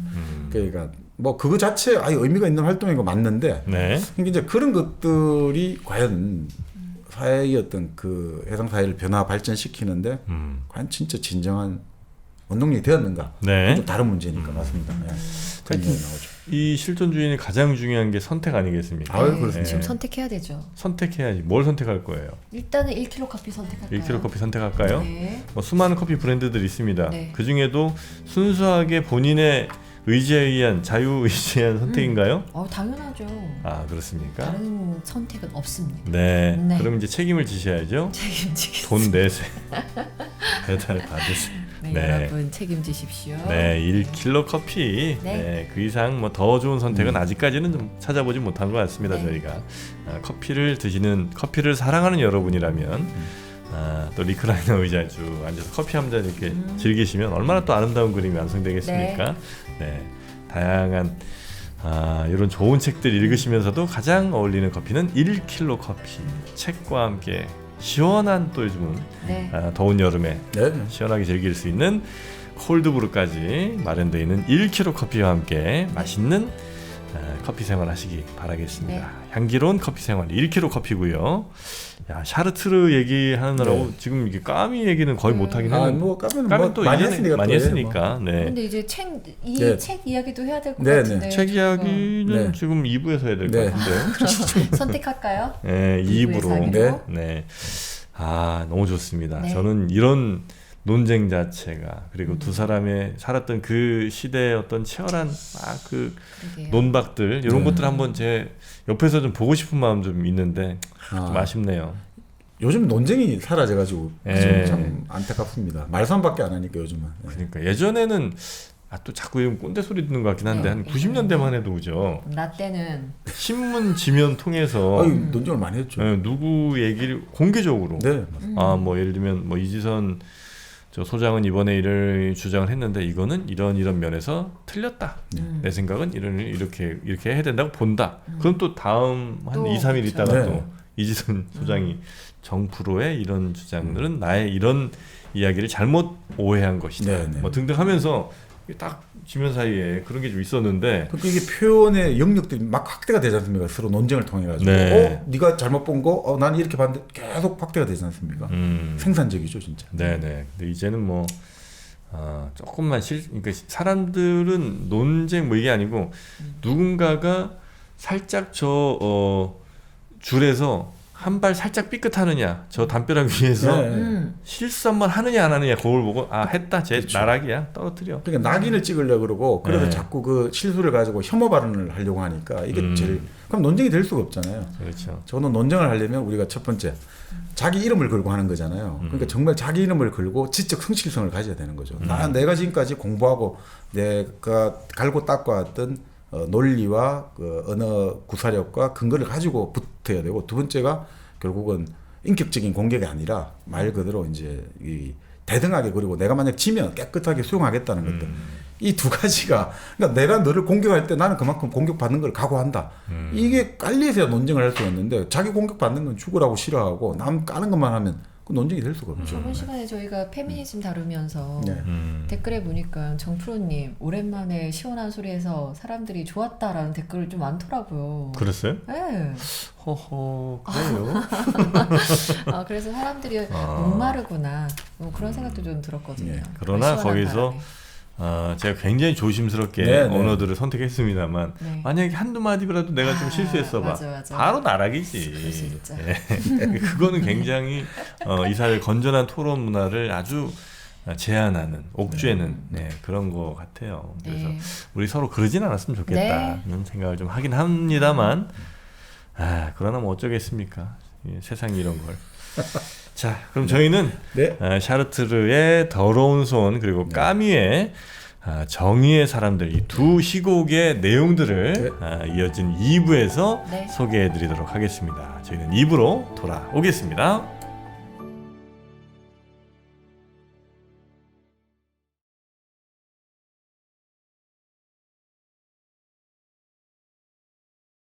S2: 그러니까 뭐 그거 자체 아예 의미가 있는 활동인 거 맞는데
S1: 네.
S2: 그러니까 이제 그런 것들이 과연 사회의 어떤 그 해상 사회를 변화 발전시키는데 과연 진짜 진정한 원동력이 되었는가?
S1: 네.
S2: 좀 다른 문제니까 맞습니다. 네. 그런 얘기 나오죠.
S1: 이 실존주의는 가장 중요한 게 선택 아니겠습니까?
S2: 아유,
S3: 네,
S2: 그렇습니다.
S3: 지금
S1: 네.
S3: 선택해야 되죠.
S1: 선택해야지. 뭘 선택할 거예요?
S3: 일단은 1kg 커피 선택할까요?
S1: 1kg 커피 선택할까요?
S3: 네.
S1: 뭐 수많은 커피 브랜드들이 있습니다.
S3: 네.
S1: 그 중에도 순수하게 본인의 의지에 의한 자유의지에 의한 선택인가요?
S3: 당연하죠.
S1: 그렇습니까?
S3: 다른 선택은 없습니다.
S1: 네.
S3: 네.
S1: 그럼 이제 책임을 지셔야죠.
S3: 책임지겠습니다.
S1: 돈 내세요. 배달 받으세요.
S3: 네,
S1: 네.
S3: 여러분 책임지십시오.
S1: 네, 1kg 커피.
S3: 네.
S1: 네, 그 이상 뭐 더 좋은 선택은 아직까지는 좀 찾아보지 못한 것 같습니다.
S3: 네.
S1: 저희가 커피를 사랑하는 여러분이라면 또 리클라이너 의자에 쭉 앉아서 커피 한 잔 이렇게 즐기시면 얼마나 또 아름다운 그림이 완성되겠습니까? 네, 다양한 이런 좋은 책들 읽으시면서도 가장 어울리는 커피는 1kg 커피. 책과 함께 시원한 또 요즘은
S3: 네.
S1: 더운 여름에
S2: 네.
S1: 시원하게 즐길 수 있는 콜드브루까지 마련되어 있는 1kg 커피와 함께 맛있는 커피 생활 하시기 바라겠습니다.
S3: 네.
S1: 향기로운 커피 생활 1kg 커피고요. 야, 샤르트르 얘기하느라고 지금 이게 까미 얘기는 거의 못하긴 했는데
S2: 뭐 까면
S1: 까미
S2: 뭐
S1: 또
S2: 많이
S1: 이전에
S2: 했으니까
S1: 많이
S2: 또
S1: 했으니까. 네.
S3: 근데 이제
S2: 네.
S3: 책 이야기도 해야 될 것
S2: 네, 네.
S3: 같은데.
S1: 책 이야기는
S2: 네.
S1: 지금 2부에서 해야 될 것
S2: 네.
S1: 같은데요.
S3: 선택할까요?
S1: 네, 2부로.
S3: 하기로?
S1: 네. 너무 좋습니다.
S3: 네.
S1: 저는 이런 논쟁 자체가 그리고 두 사람의 살았던 그 시대의 어떤 치열한 그
S3: 그러게요.
S1: 논박들 이런 것들 한번 제 옆에서 좀 보고 싶은 마음 좀 있는데 좀 아쉽네요.
S2: 요즘 논쟁이 사라져가지고
S1: 네.
S2: 지금 참 안타깝습니다. 말싸움밖에 안 하니까 요즘은. 네.
S1: 그러니까 예전에는 또 자꾸 이런 꼰대 소리 듣는 것 같긴 한데
S3: 네.
S1: 한 90년대만 해도 그죠.
S3: 나 때는
S1: 신문 지면 통해서
S2: 논쟁을 많이 했죠.
S1: 누구 얘기를 공개적으로
S2: 네.
S1: 뭐 예를 들면 뭐 이지선 저 소장은 이번에 이를 주장을 했는데 이거는 이런 면에서 틀렸다. 내 생각은 이렇게 해야 된다고 본다. 그럼 또 다음 한
S3: 또
S1: 2, 3일
S3: 그렇죠.
S1: 있다가
S2: 네.
S1: 또 이지선 소장이 정프로의 이런 주장들은 나의 이런 이야기를 잘못 오해한 것이다.
S2: 네, 네.
S1: 뭐 등등 하면서 딱 지면 사이에 그런 게 좀 있었는데
S2: 그러니까 이게 표현의 영역들이 막 확대가 되지 않습니까? 서로 논쟁을 통해 가지고
S1: 네.
S2: 네가 잘못 본 거, 나는 이렇게 봤는데 계속 확대가 되지 않습니까? 생산적이죠, 진짜.
S1: 네네. 근데 이제는 뭐 조금만 그러니까 사람들은 논쟁 뭐 이게 아니고 누군가가 살짝 줄에서 한 발 살짝 삐끗하느냐 저 담벼락 위에서
S2: 네.
S1: 실수 한번 하느냐 안 하느냐 그걸 보고 했다 쟤
S2: 그렇죠.
S1: 나락이야 떨어뜨려.
S2: 그러니까 낙인을 찍으려고 그러고 그래서
S1: 네.
S2: 자꾸 그 실수를 가지고 혐오 발언을 하려고 하니까 이게 제일 그럼 논쟁이 될 수가 없잖아요.
S1: 그렇죠.
S2: 저는 논쟁을 하려면 우리가 첫 번째 자기 이름을 걸고 하는 거잖아요. 그러니까 정말 자기 이름을 걸고 지적 성실성을 가져야 되는 거죠. 내가 지금까지 공부하고 내가 갈고 닦아왔던 논리와 그 언어 구사력과 근거를 가지고 붙어야 되고 두 번째가 결국은 인격적인 공격이 아니라 말 그대로 이제 이 대등하게 그리고 내가 만약 지면 깨끗하게 수용하겠다는 것들 이 두 가지가 그러니까 내가 너를 공격할 때 나는 그만큼 공격받는 걸 각오한다. 이게 깔리해야 논쟁을 할 수가 있는데 자기 공격받는 건 죽으라고 싫어하고 남 까는 것만 하면 그 논쟁이 될 수가 없죠.
S3: 저번 시간에 저희가 페미니즘 다루면서
S2: 네.
S3: 댓글에 보니까 정프로님 오랜만에 시원한 소리에서 사람들이 좋았다라는 댓글을 좀 많더라고요.
S1: 그랬어요?
S3: 네.
S1: 허허 그래요?
S3: 그래서 사람들이 목마르구나 뭐 그런 생각도 좀 들었거든요.
S2: 네.
S1: 그러나
S3: 시원한
S1: 거기서
S3: 바람에.
S1: 제가 굉장히 조심스럽게
S2: 네,
S1: 언어들을 선택했습니다만
S3: 네.
S1: 만약에 한두 마디라도 내가 좀 실수했어봐
S3: 맞아.
S1: 바로
S3: 그럴 수
S1: 나락이지.
S3: 있죠.
S1: 그거는 굉장히 이 사회 건전한 토론 문화를 아주 제한하는 옥죄는 그런 것 같아요. 그래서
S3: 네.
S1: 우리 서로 그러진 않았으면 좋겠다는 생각을 좀 하긴 합니다만 그러나 뭐 어쩌겠습니까? 세상이 이런 걸. 자, 그럼 저희는 샤르트르의 더러운 손 그리고 까뮈의 정의의 사람들 이 두 시곡의 내용들을 이어진 2부에서 소개해드리도록 하겠습니다. 저희는 2부로 돌아오겠습니다.